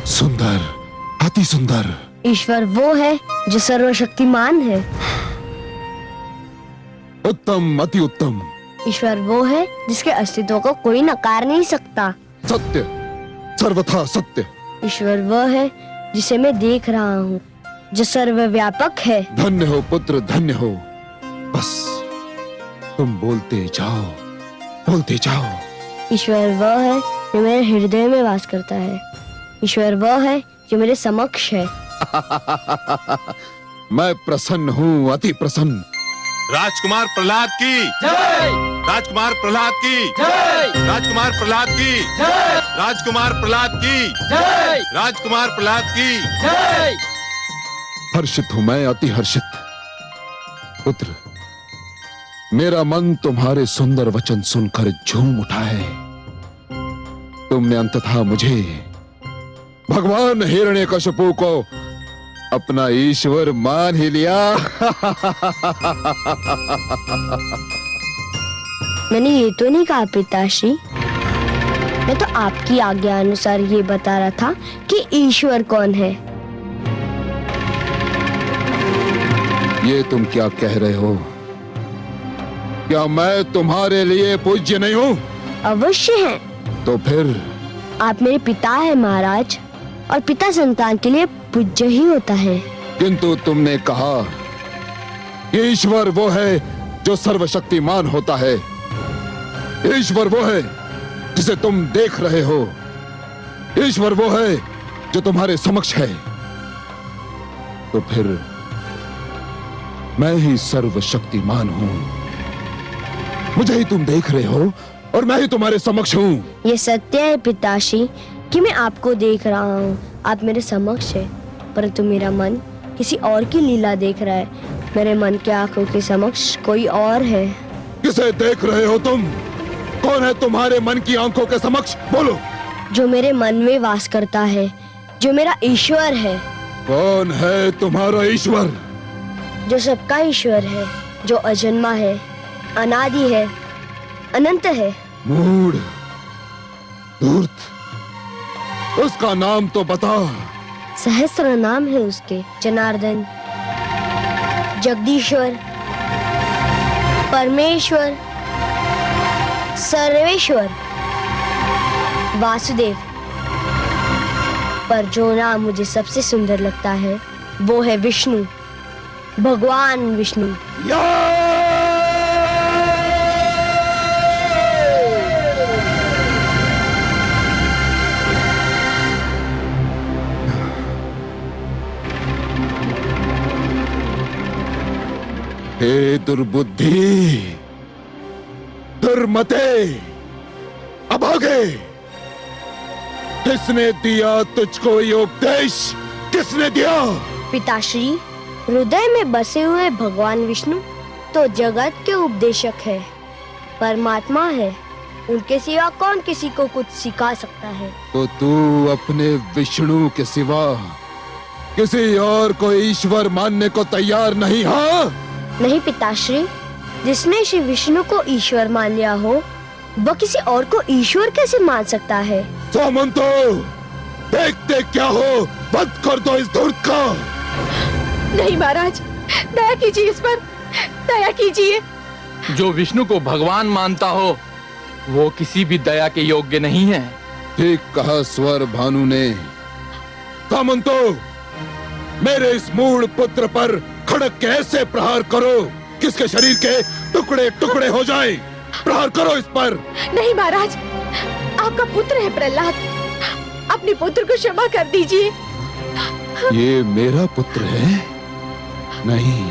सुंदर, अति सुंदर। ईश्वर वो है जो सर्वशक्तिमान है। उत्तम, अति उत्तम। ईश्वर वो है जिसके अस्तित्व को कोई नकार नहीं सकता। सत्य, सर्वथा सत्य। ईश्वर वो है जिसे मैं देख रहा हूँ, जो सर्वव्यापक है। धन्य हो पुत्र, धन्य हो। बस तुम बोलते जाओ, बोलते जाओ। ईश्वर वह है जो मेरे हृदय में वास करता है। ईश्वर वह है जो मेरे समक्ष है। मैं प्रसन्न हूँ, अति प्रसन्न। राजकुमार प्रहलाद की जय! राजकुमार प्रहलाद की जय! राजकुमार प्रहलाद की जय! राजकुमार प्रहलाद की जय! राजकुमार प्रहलाद की जय! हर्षित हूँ मैं, अति हर्षित। पुत्र, मेरा मन तुम्हारे सुंदर वचन सुनकर झूम उठा है। तुमने अंततः मुझे, भगवान हिरण्यकशिपु को अपना ईश्वर मान ही लिया। मैंने ये तो नहीं कहा पिताश्री, मैं तो आपकी आज्ञा अनुसार ये बता रहा था कि ईश्वर कौन है। ये तुम क्या कह रहे हो? क्या मैं तुम्हारे लिए पूज्य नहीं हूँ? अवश्य है। तो फिर आप मेरे पिता हैं महाराज, और पिता संतान के लिए पूज्य ही होता है। किंतु तुमने कहा ईश्वर वो है जो सर्वशक्तिमान होता है। ईश्वर वो है जिसे तुम देख रहे हो। ईश्वर वो है जो तुम्हारे समक्ष है। तो फिर मैं ही सर्वशक्तिमान हूँ। मुझे ही तुम देख रहे हो और मैं ही तुम्हारे समक्ष हूँ। ये सत्य है पिताश्री कि मैं आपको देख रहा हूँ, आप मेरे समक्ष है, परंतु मेरा मन किसी और की लीला देख रहा है। मेरे मन के आंखों के समक्ष कोई और है। किसे देख रहे हो तुम? कौन है तुम्हारे मन की आंखों के समक्ष? बोलो। जो मेरे मन में वास करता है, जो मेरा ईश्वर है। कौन है तुम्हारा ईश्वर? जो सबका ईश्वर है, जो अजन्मा है, अनादि है, अनंत है। मूढ़, धूर्त, उसका नाम तो बता। सहस्र नाम है उसके। जनार्दन, जगदीश्वर, परमेश्वर, सर्वेश्वर, वासुदेव। पर जो नाम मुझे सबसे सुंदर लगता है वो है विष्णु, भगवान विष्णु। हे दुर्बुद्धि, दुर्मते, अभागे, किसने दिया तुझको ये उपदेश? किसने दिया? पिताश्री, हृदय में बसे हुए भगवान विष्णु तो जगत के उपदेशक है, परमात्मा है। उनके सिवा कौन किसी को कुछ सिखा सकता है? तो तू अपने विष्णु के सिवा किसी और को ईश्वर मानने को तैयार नहीं? हाँ नहीं पिताश्री, जिसने श्री विष्णु को ईश्वर मान लिया हो वह किसी और को ईश्वर कैसे मान सकता है? सामंतो, देखते क्या हो, बंद कर दो इस धूर्त का। नहीं महाराज, दया कीजिए इस पर, दया कीजिए। जो विष्णु को भगवान मानता हो वो किसी भी दया के योग्य नहीं है। ठीक कहा स्वर भानु ने। सामंतो, मेरे इस मूढ़ पुत्र पर खड़क के ऐसे प्रहार करो किसके शरीर के टुकड़े टुकड़े हो जाएं। प्रहार करो इस पर। नहीं महाराज, आपका पुत्र है प्रहलाद, आप अपने पुत्र को क्षमा कर दीजिए। ये मेरा पुत्र है? नहीं,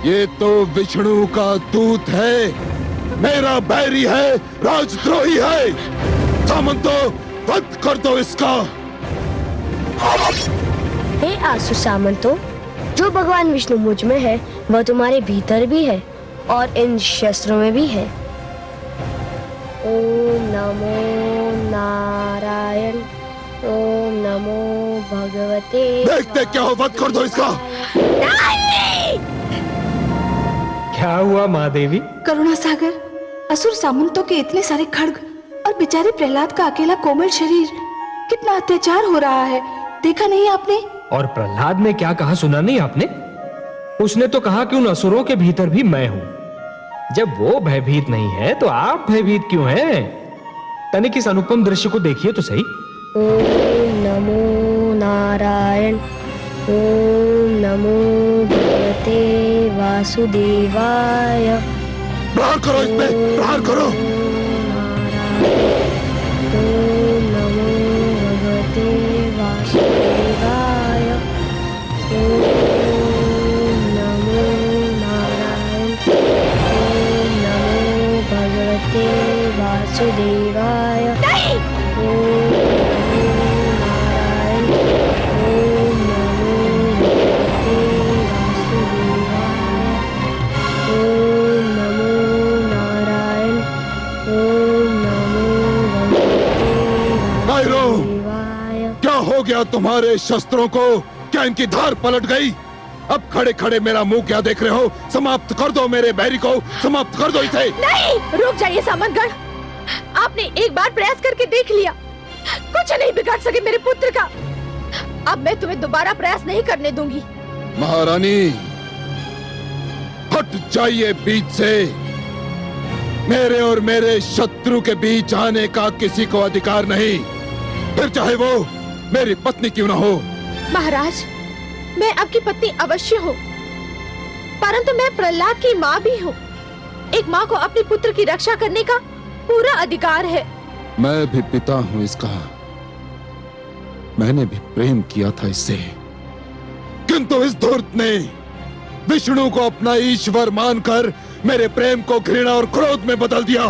ये तो विष्णु का दूत है, मेरा बैरी है, राजद्रोही है। सामंतो, वध कर दो इसका। हे आसुर सामंतो, जो भगवान विष्णु मुझ में है वह तुम्हारे भीतर भी है और इन शस्त्रों में भी है। ओम नमो नारायण, ओम नमो भगवते। देखते क्या हो, वध कर दो इसका। क्या हुआ महादेवी? करुणा सागर, असुर सामंतों के इतने सारे खड्ग और बेचारे प्रहलाद का अकेला कोमल शरीर, कितना अत्याचार हो रहा है, देखा नहीं आपने? और प्रहलाद ने क्या कहा, सुना नहीं आपने? उसने तो कहा कि उन असुरों के भीतर भी मैं हूं। जब वो भयभीत नहीं है तो आप भयभीत क्यों हैं? तनिक इस अनुपम दृश्य को देखिए तो सही। ओम नमो नारायण, ओम नमो भगवते वासुदेवाय। प्रहार करो इस पे, प्रहार करो। ओम नमो भगवते वासुदेवाय। ओम नमो नारायण, ओम नमो भगवते वासुदेवाय। नहीं! ओम नमो नारायण, ओम नमो भगवते वासुदेवाय। ओम नमो नारायण, ओम नमो भगवते वासुदेवाय। क्या हो गया तुम्हारे शस्त्रों को? क्या इनकी धार पलट गई? अब खड़े खड़े मेरा मुंह क्या देख रहे हो? समाप्त कर दो मेरे बैरी को, समाप्त कर दो इसे। नहीं, रुक जाइए सामंतगढ़। आपने एक बार प्रयास करके देख लिया, कुछ नहीं बिगाड़ सके मेरे पुत्र का। अब मैं तुम्हें दोबारा प्रयास नहीं करने दूंगी। महारानी, हट जाइए बीच से। मेरे और मेरे शत्रु के बीच आने का किसी को अधिकार नहीं, फिर चाहे वो मेरी पत्नी क्यों ना हो। महाराज, मैं आपकी पत्नी अवश्य हूँ, परंतु मैं प्रहलाद की माँ भी हूँ। एक माँ को अपने पुत्र की रक्षा करने का पूरा अधिकार है। मैं भी पिता हूँ इसका, मैंने भी प्रेम किया था इससे, किंतु इस धूर्त ने विष्णु को अपना ईश्वर मानकर मेरे प्रेम को घृणा और क्रोध में बदल दिया।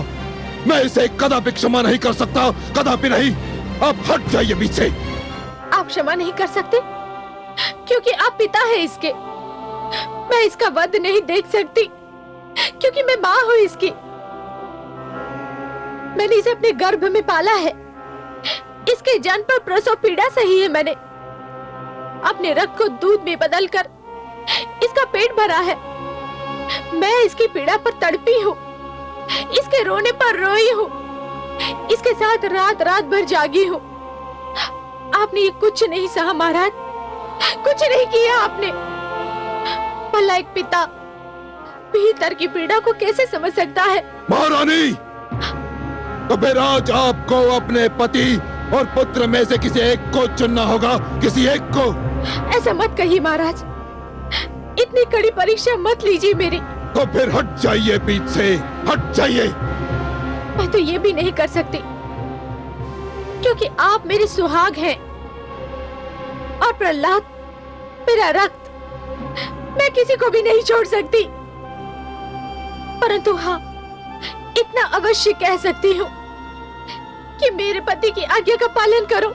मैं इसे कदापि क्षमा नहीं कर सकता, कदापि नहीं। अब हट जाइए बीच से। आप क्षमा नहीं कर सकते क्योंकि आप पिता हैं इसके। मैं इसका वध नहीं देख सकती क्योंकि मैं माँ हूँ इसकी। मैंने इसे अपने गर्भ में पाला है, इसके जन्म पर प्रसव पीड़ा सही है। मैंने अपने रक्त को दूध में बदलकर इसका पेट भरा है। मैं इसकी पीड़ा पर तड़पी हूँ, इसके रोने पर रोई हूँ, इसके साथ रात रात भर जागी हूँ। आपने ये कुछ नहीं सहा महाराज, कुछ नहीं किया आपने। भला एक पिता भीतर की पीड़ा को कैसे समझ सकता है? महारानी, तो फिर आज आपको अपने पति और पुत्र में से किसी एक को चुनना होगा, किसी एक को। ऐसा मत कहिए महाराज, इतनी कड़ी परीक्षा मत लीजिए मेरी। तो फिर हट जाइए बीच से, हट जाइए। मैं तो ये भी नहीं कर सकती क्योंकि आप मेरे सुहाग हैं और प्रहलाद मेरा रक्त। मैं किसी को भी नहीं छोड़ सकती, परंतु हाँ, इतना अवश्य कह सकती हूँ कि मेरे पति की आज्ञा का पालन करो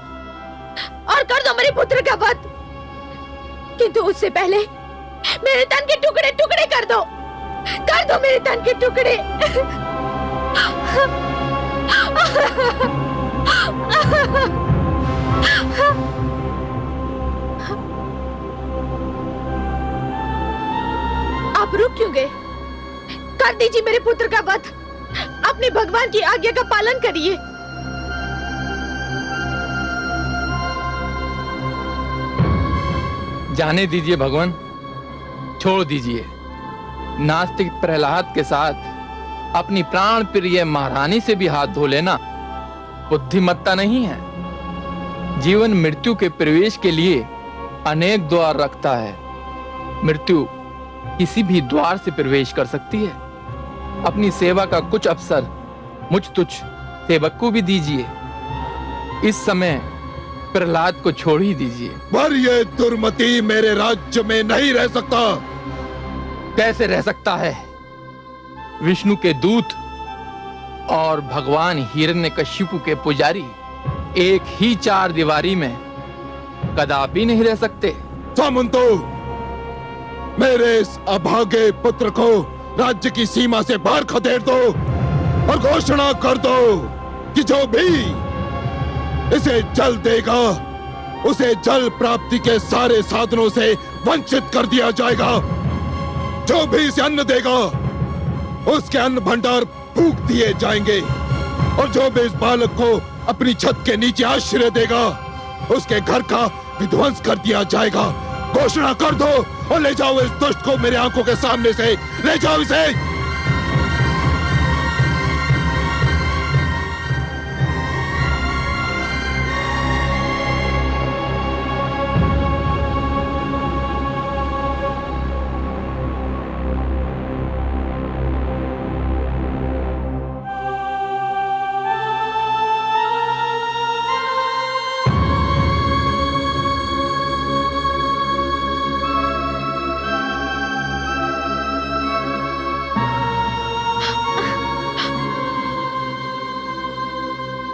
और कर दो मेरे पुत्र का वध। किंतु उससे पहले मेरे तन के टुकड़े टुकड़े कर दो मेरे तन के टुकड़े। आप रुक क्यों गए? कर दीजिए मेरे पुत्र का वध, अपने भगवान की आज्ञा का पालन करिए। जाने दीजिए भगवान, छोड़ दीजिए। नास्तिक प्रहलाद के साथ अपनी प्राण प्रिय महारानी से भी हाथ धो लेना बुद्धिमत्ता नहीं है। जीवन मृत्यु के प्रवेश के लिए अनेक द्वार रखता है। मृत्यु किसी भी द्वार से प्रवेश कर सकती है। अपनी सेवा का कुछ अवसर मुझ तुझ सेवक को भी दीजिए। इस समय प्रहलाद को छोड़ ही दीजिए। पर ये दुर्मति मेरे राज्य में नहीं रह सकता। कैसे रह सकता है? विष्णु के दूत और भगवान हिरण्यकशिपु के पुजारी एक ही चार दीवारी में कदापि नहीं रह सकते। सामंतो, मेरे इस अभागे पुत्र को राज्य की सीमा से बाहर खदेड़ दो और घोषणा कर दो कि जो भी इसे जल देगा उसे जल प्राप्ति के सारे साधनों से वंचित कर दिया जाएगा। जो भी इसे अन्न देगा उसके अन्न भंडार फूंक दिए जाएंगे और जो भी इस बालक को अपनी छत के नीचे आश्रय देगा उसके घर का विध्वंस कर दिया जाएगा। घोषणा कर दो और ले जाओ इस दुष्ट को मेरे आंखों के सामने से, ले जाओ इसे।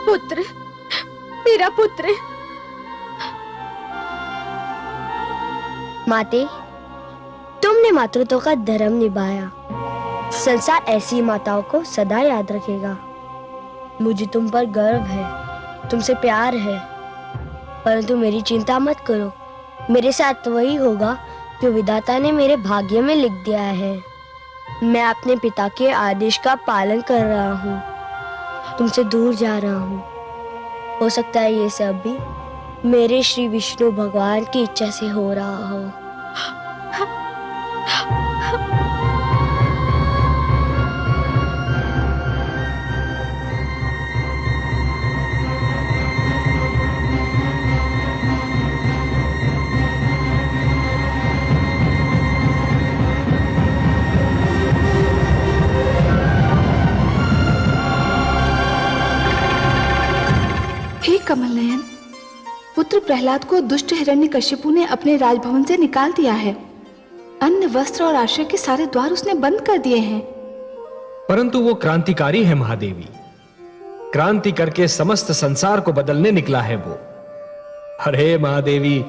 पुत्र, मेरा पुत्र। माते, तुमने मातृत्व का धर्म निभाया। संसार ऐसी माताओं को सदा याद रखेगा। मुझे तुम पर गर्व है, तुमसे प्यार है, परंतु मेरी चिंता मत करो। मेरे साथ वही होगा जो विधाता ने मेरे भाग्य में लिख दिया है। मैं अपने पिता के आदेश का पालन कर रहा हूँ, तुमसे दूर जा रहा हूँ। हो सकता है ये सब भी मेरे श्री विष्णु भगवान की इच्छा से हो रहा हो। कमल नयन, पुत्र प्रहलाद को दुष्ट हिरण्यकशिपु ने अपने राजभवन से निकाल दिया है। अन्न, वस्त्र और आश्रय के सारे द्वार उसने बंद कर दिए हैं। परंतु वो क्रांतिकारी है महादेवी। क्रांति करके समस्त संसार को बदलने निकला है वो। अरे महादेवी,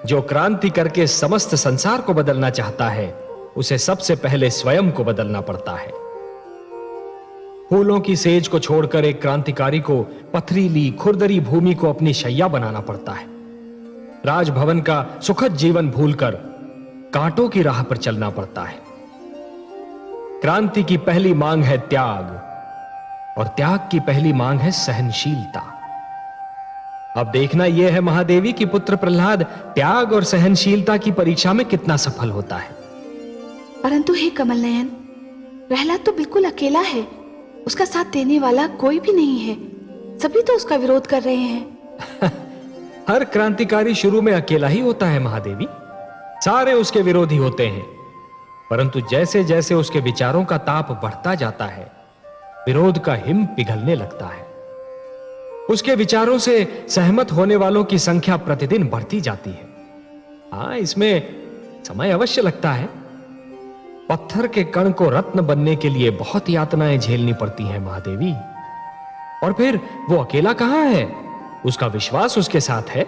जो क्रांति करके समस्त संसार को बदलना चाहता है उसे सबसे पहले स्वयं को बदलना पड़ता है। फूलों की सेज को छोड़कर एक क्रांतिकारी को पथरीली खुरदरी भूमि को अपनी शैया बनाना पड़ता है। राजभवन का सुखद जीवन भूलकर कांटों की राह पर चलना पड़ता है। क्रांति की पहली मांग है त्याग, और त्याग की पहली मांग है सहनशीलता। अब देखना यह है महादेवी कि पुत्र प्रहलाद त्याग और सहनशीलता की परीक्षा में कितना सफल होता है। परंतु हे कमल नयन, प्रहलाद तो बिल्कुल अकेला है। उसका साथ देने वाला कोई भी नहीं है। सभी तो उसका विरोध कर रहे हैं। हर क्रांतिकारी शुरू में अकेला ही होता है महादेवी। सारे उसके विरोधी होते हैं, परंतु जैसे जैसे उसके विचारों का ताप बढ़ता जाता है विरोध का हिम पिघलने लगता है। उसके विचारों से सहमत होने वालों की संख्या प्रतिदिन बढ़ती जाती है। हाँ, इसमें समय अवश्य लगता है। पत्थर के कण को रत्न बनने के लिए बहुत यातनाएं झेलनी पड़ती हैं महादेवी। और फिर वो अकेला कहां है? उसका विश्वास उसके साथ है,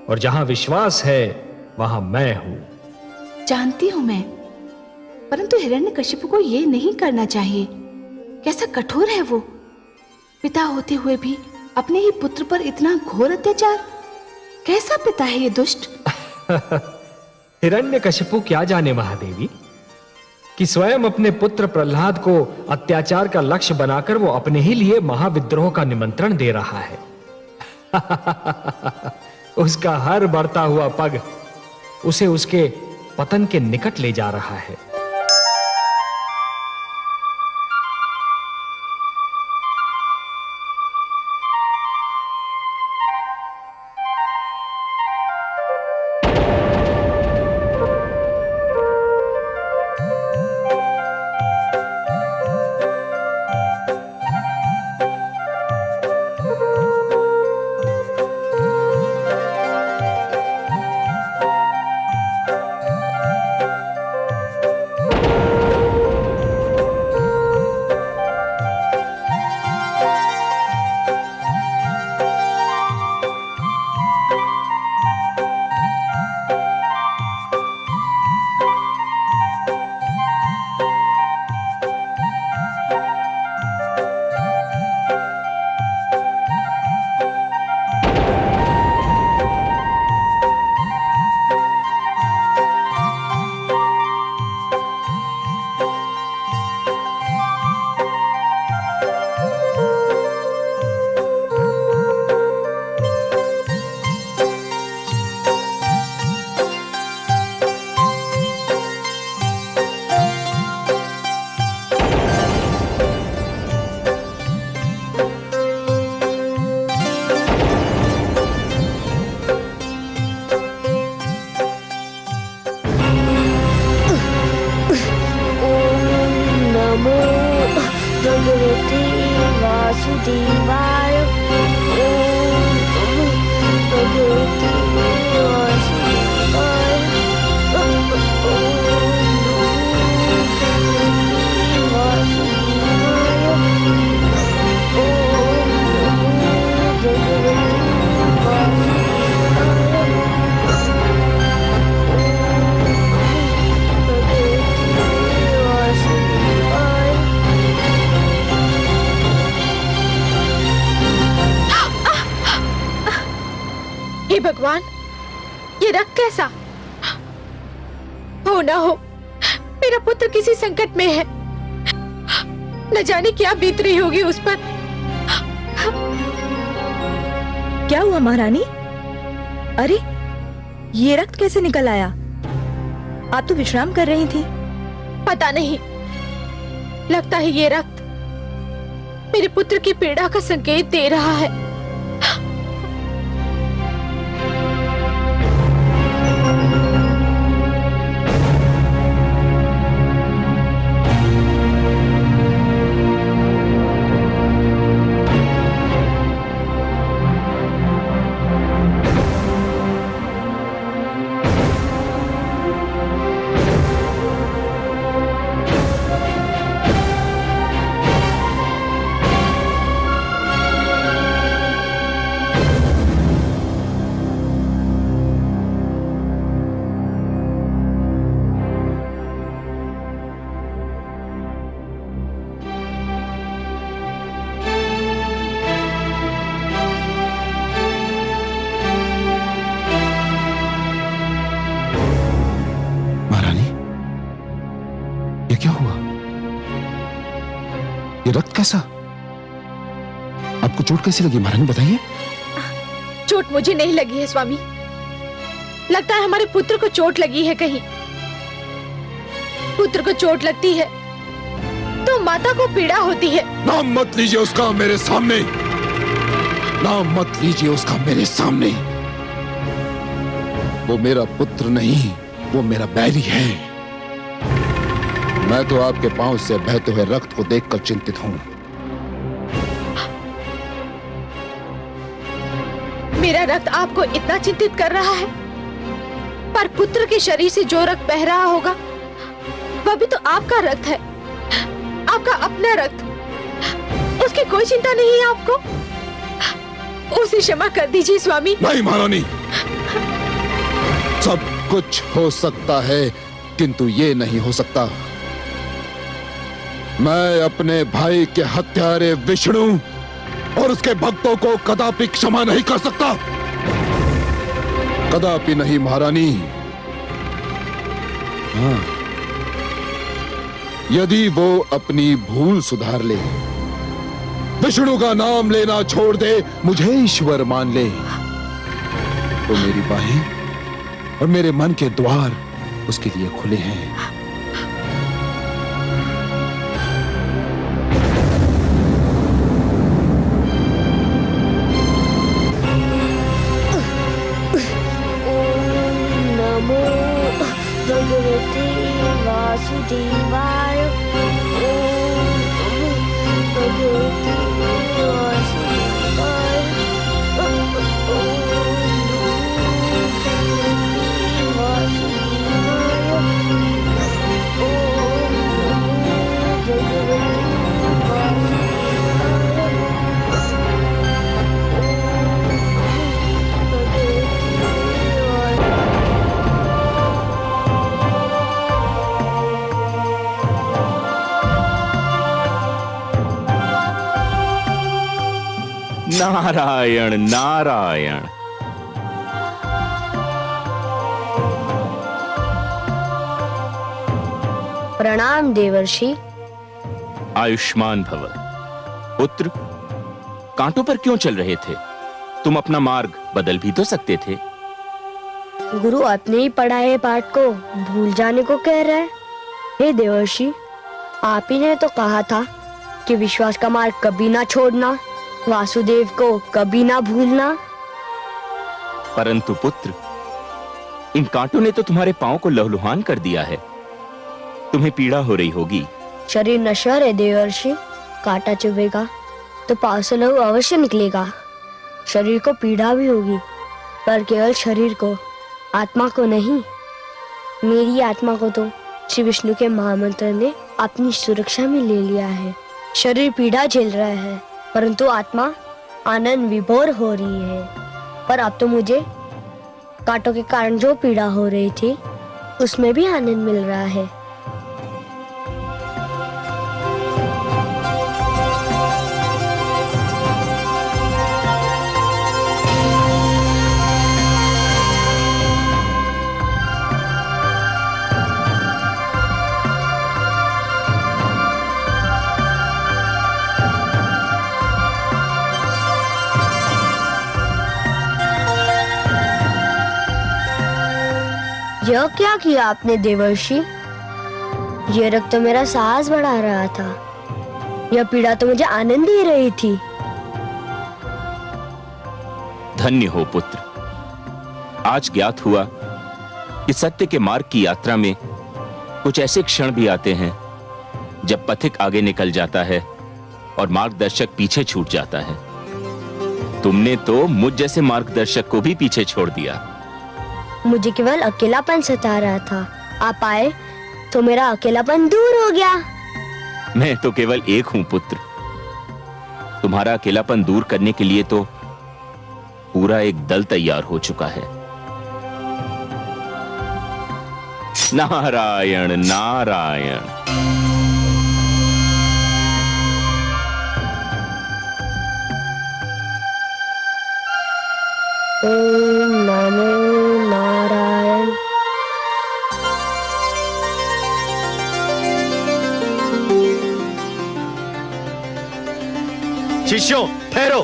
और जहां विश्वास है वहां मैं हूं। जानती हूं मैं, परंतु हिरण्यकशिपु को ये नहीं करना चाहिए। कैसा कठोर है वो। पिता होते हुए भी अपने ही पुत्र पर इतना घोर अत्याचार। कैसा पिता है ये दुष्ट। हिरण्यकशिपु क्या जाने महादेवी कि स्वयं अपने पुत्र प्रहलाद को अत्याचार का लक्ष्य बनाकर वो अपने ही लिए महाविद्रोह का निमंत्रण दे रहा है। उसका हर बढ़ता हुआ पग उसे उसके पतन के निकट ले जा रहा है। वासुदेवाय। ओम नमो भगवते वासुदेवाय। ओम नमो भगवते वासुदेवाय। ओम नमो भगवते वासुदेवाय। हे भगवान, ये रक्त कैसा? हो ना हो मेरा पुत्र किसी संकट में है। न जाने क्या बीत रही होगी उस पर। क्या हुआ महारानी? अरे ये रक्त कैसे निकल आया? आप तो विश्राम कर रही थी। पता नहीं, लगता है ये रक्त मेरे पुत्र की पीड़ा का संकेत दे रहा है। क्या हुआ? ये रक्त कैसा? आपको चोट कैसी लगी महारानी, बताइए। चोट मुझे नहीं लगी है स्वामी, लगता है हमारे पुत्र को चोट लगी है कहीं। पुत्र को चोट लगती है तो माता को पीड़ा होती है। नाम मत लीजिए उसका मेरे सामने, नाम मत लीजिए उसका मेरे सामने। वो मेरा पुत्र नहीं, वो मेरा बैरी है। मैं तो आपके पांव से बहते हुए रक्त को देखकर चिंतित हूं। मेरा रक्त आपको इतना चिंतित कर रहा है, पर पुत्र के शरीर से जो रक्त बह रहा होगा वह भी तो आपका रक्त है, आपका अपना रक्त। उसकी कोई चिंता नहीं है आपको? उसे क्षमा कर दीजिए स्वामी। नहीं महारानी, सब कुछ हो सकता है किंतु ये नहीं हो सकता। मैं अपने भाई के हत्यारे विष्णु और उसके भक्तों को कदापि क्षमा नहीं कर सकता, कदापि नहीं महारानी। हाँ, यदि वो अपनी भूल सुधार ले, विष्णु का नाम लेना छोड़ दे, मुझे ईश्वर मान ले, तो मेरी बाहें और मेरे मन के द्वार उसके लिए खुले हैं। वासुदेवाय। ओम नमो भगवते वासुदेवाय। ओम नमो भगवते वासुदेवाय। ओम नमो भगवते नारायण नारायण। प्रणाम देवर्षि। आयुष्मान भव। पुत्र, कांटों पर क्यों चल रहे थे? तुम अपना मार्ग बदल भी तो सकते थे। गुरु अपने ही पढ़ाए पाठ को भूल जाने को कह रहे हैं। हे देवर्षि, आप ही ने तो कहा था कि विश्वास का मार्ग कभी ना छोड़ना, वासुदेव को कभी ना भूलना। परंतु पुत्र, इन कांटों ने तो तुम्हारे पांव को लहूलुहान कर दिया है, तुम्हें पीड़ा हो रही होगी। शरीर नश्वर है देवर्षि, कांटा चुभेगा। तो पाँव से लहू अवश्य निकलेगा। शरीर को पीड़ा भी होगी, पर केवल शरीर को, आत्मा को नहीं। मेरी आत्मा को तो श्री विष्णु के महामंत्र ने अपनी सुरक्षा में ले लिया है। शरीर पीड़ा झेल रहा है, परंतु आत्मा आनंद विभोर हो रही है। पर अब तो मुझे कांटों के कारण जो पीड़ा हो रही थी, उसमें भी आनंद मिल रहा है। यह क्या किया आपने देवर्षि? यह रक्त तो मेरा साहस बढ़ा रहा था, यह पीड़ा तो मुझे आनंद दे रही थी। धन्य हो पुत्र। आज ज्ञात हुआ कि सत्य के मार्ग की यात्रा में कुछ ऐसे क्षण भी आते हैं जब पथिक आगे निकल जाता है और मार्गदर्शक पीछे छूट जाता है। तुमने तो मुझ जैसे मार्गदर्शक को भी पीछे छोड़ दिया। मुझे केवल अकेलापन सता रहा था, आप आए तो मेरा अकेलापन दूर हो गया। मैं तो केवल एक हूं पुत्र। तुम्हारा अकेलापन दूर करने के लिए तो पूरा एक दल तैयार हो चुका है। नारायण नारायण। ओम नमो नारायण। शिष्यों ठहरो।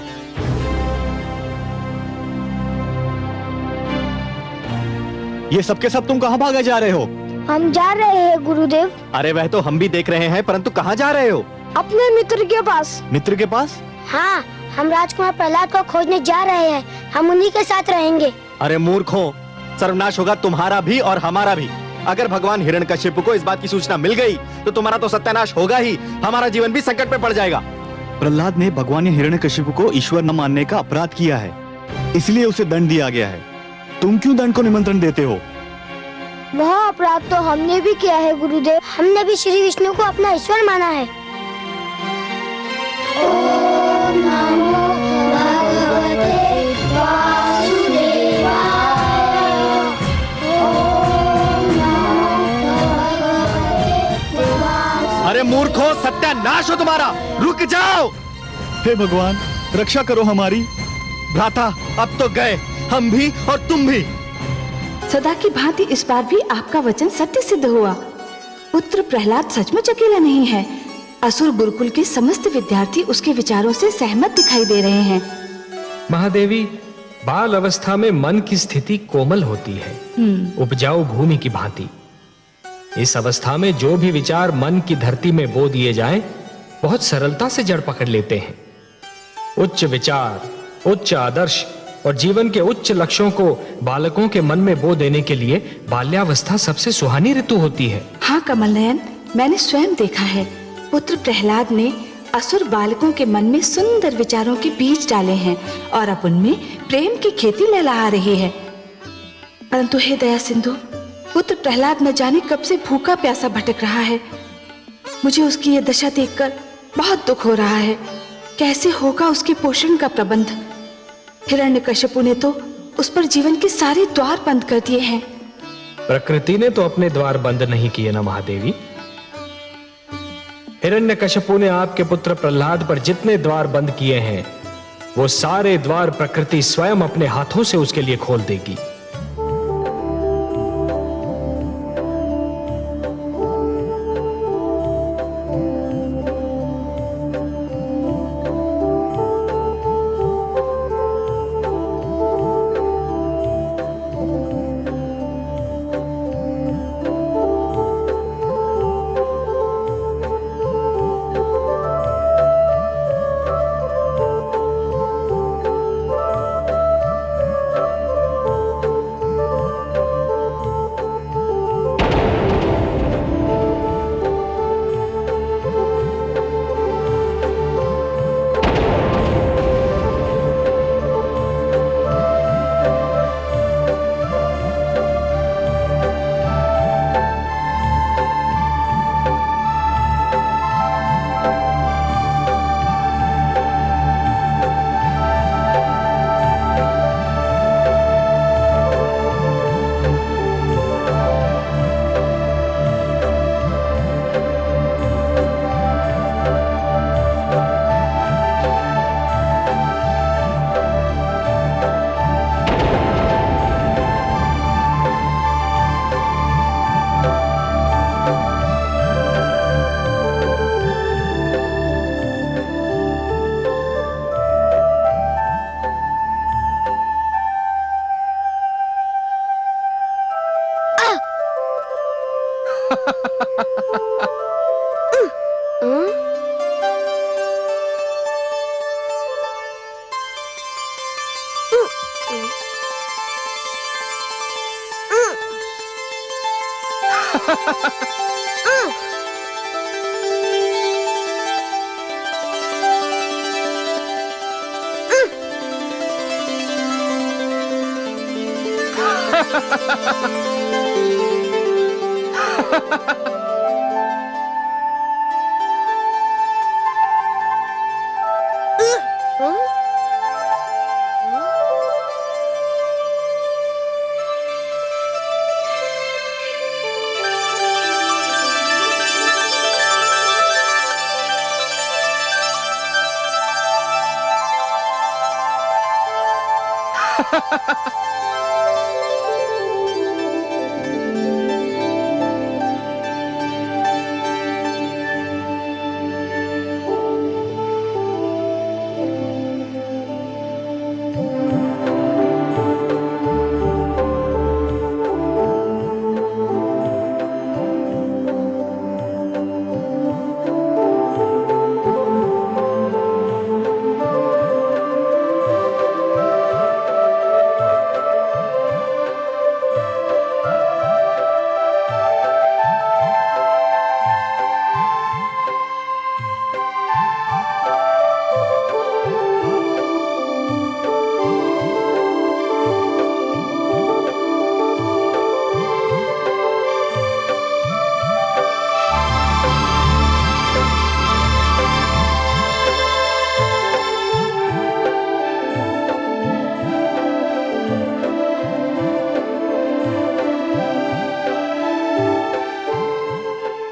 ये सबके सब तुम कहां भागे जा रहे हो? हम जा रहे हैं गुरुदेव। अरे वह तो हम भी देख रहे हैं, परंतु कहां जा रहे हो? अपने मित्र के पास। मित्र के पास? हाँ, हम राजकुमार प्रहलाद को खोजने जा रहे हैं। हम उन्हीं के साथ रहेंगे। अरे मूर्खों, सर्वनाश होगा तुम्हारा भी और हमारा भी। अगर भगवान हिरण्यकशिपु को इस बात की सूचना मिल गई तो तुम्हारा तो सत्यानाश होगा ही, हमारा जीवन भी संकट में पड़ जाएगा। प्रहलाद ने भगवान हिरण्यकशिपु को ईश्वर न मानने का अपराध किया है, इसलिए उसे दंड दिया गया है। तुम क्यों दंड को निमंत्रण देते हो? वह अपराध तो हमने भी किया है गुरुदेव। हमने भी श्री विष्णु को अपना ईश्वर माना है। ओम नमो भगवते वासुदेवाय। ओम नमो भगवते वासुदेवाय। अरे मूर्खों, सत्यानाश हो तुम्हारा, रुक जाओ। हे भगवान, रक्षा करो हमारी। भ्राता, अब तो गए हम भी और तुम भी। सदा की भांति इस बार भी आपका वचन सत्य सिद्ध हुआ। पुत्र प्रहलाद सचमुच अकेला नहीं है। असुर गुरुकुल के समस्त विद्यार्थी उसके विचारों से सहमत दिखाई दे रहे हैं। महादेवी, बाल अवस्था में मन की स्थिति कोमल होती है, उपजाऊ भूमि की भांति। इस अवस्था में जो भी विचार मन की धरती में बो दिए जाएं, बहुत सरलता से जड़ पकड़ लेते हैं। उच्च विचार, उच्च आदर्श और जीवन के उच्च लक्ष्यों को बालकों के मन में बो देने के लिए बाल्यावस्था सबसे सुहानी ऋतु होती है। हाँ कमल नयन, मैंने स्वयं देखा है। पुत्र प्रहलाद ने असुर बालकों के मन में सुंदर विचारों के बीज डाले हैं और अब उनमें प्रेम की खेती लहलहा रही है। परंतु हे दया सिंधु, पुत्र प्रहलाद न जाने कब से भूखा प्यासा भटक रहा है। मुझे उसकी यह दशा देखकर बहुत दुख हो रहा है। कैसे होगा उसके पोषण का प्रबंध? हिरण्यकशिपु ने तो उस पर जीवन के सारे द्वार बंद कर दिए हैं। प्रकृति ने तो अपने द्वार बंद नहीं किए ना महादेवी। हिरण्यकशिपु ने आपके पुत्र प्रहलाद पर जितने द्वार बंद किए हैं, वो सारे द्वार प्रकृति स्वयं अपने हाथों से उसके लिए खोल देगी।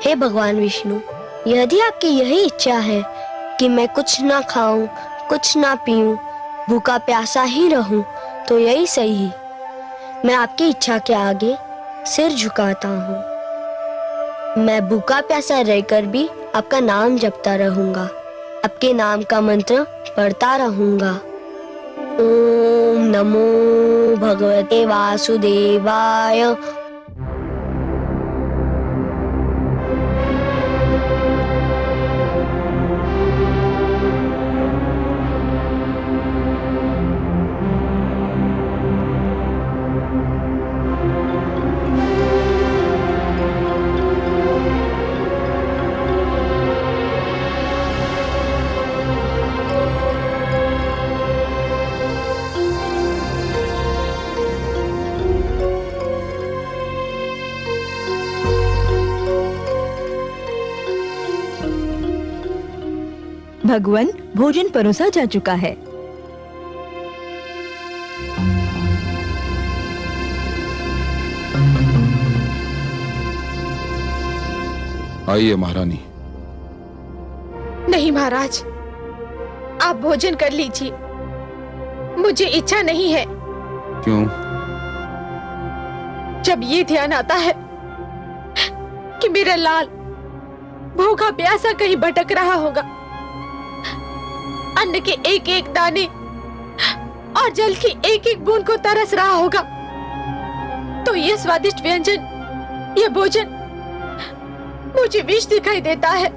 हे भगवान विष्णु, यदि आपकी यही इच्छा है कि मैं कुछ ना खाऊं, कुछ ना पीऊं, भूखा प्यासा ही रहूं, तो यही सही। मैं आपकी इच्छा के आगे सिर झुकाता हूँ। मैं भूखा प्यासा रहकर भी आपका नाम जपता रहूंगा, आपके नाम का मंत्र पढ़ता रहूंगा। ओम नमो भगवते वासुदेवाय। भगवान भोजन परोसा जा चुका है। आइए महारानी। नहीं महाराज, आप भोजन कर लीजिए, मुझे इच्छा नहीं है। क्यों? जब ये ध्यान आता है कि मेरा लाल भूखा प्यासा कहीं भटक रहा होगा, अन्न के एक एक दाने और जल की एक एक बूंद को तरस रहा होगा, तो ये स्वादिष्ट व्यंजन, ये भोजन मुझे विष दिखाई देता है।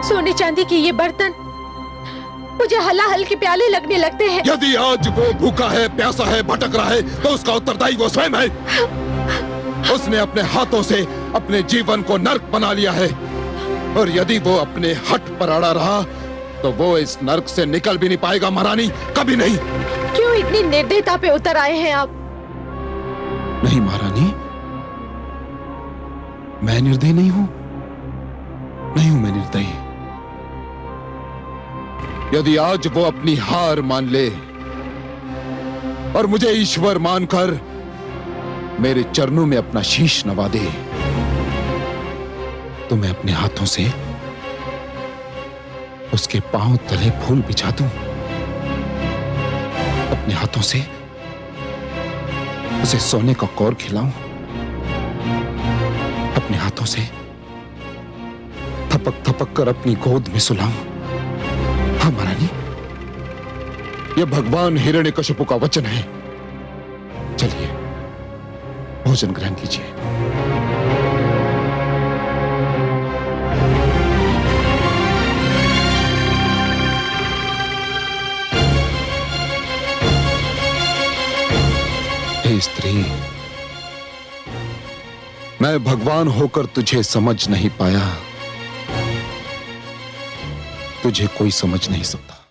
सोने चांदी के ये बर्तन मुझे हलाहल के प्याले लगने लगते हैं। यदि आज वो भूखा है, प्यासा है, भटक रहा है, तो उसका उत्तरदायी वो स्वयं है। उसने अपने हाथों से अपने जीवन को नर्क बना लिया है, और यदि वो अपने हठ पर अड़ा रहा तो वो इस नर्क से निकल भी नहीं पाएगा महारानी, कभी नहीं। क्यों इतनी निर्दयता पे उतर आए हैं आप? नहीं महारानी, मैं निर्दयी नहीं हूं, नहीं हूं मैं निर्दयी। यदि आज वो अपनी हार मान ले और मुझे ईश्वर मानकर मेरे चरणों में अपना शीश नवा दे, तो मैं अपने हाथों से उसके पांव तले फूल बिछा दूं, अपने हाथों से उसे सोने का कौर खिलाऊं, अपने हाथों से थपक थपक कर अपनी गोद में सुलाऊं। हाँ महारानी, यह भगवान हिरण्यकशिपु का वचन है। चलिए भोजन ग्रहण कीजिए। हे स्त्री, मैं भगवान होकर तुझे समझ नहीं पाया, तुझे कोई समझ नहीं सकता।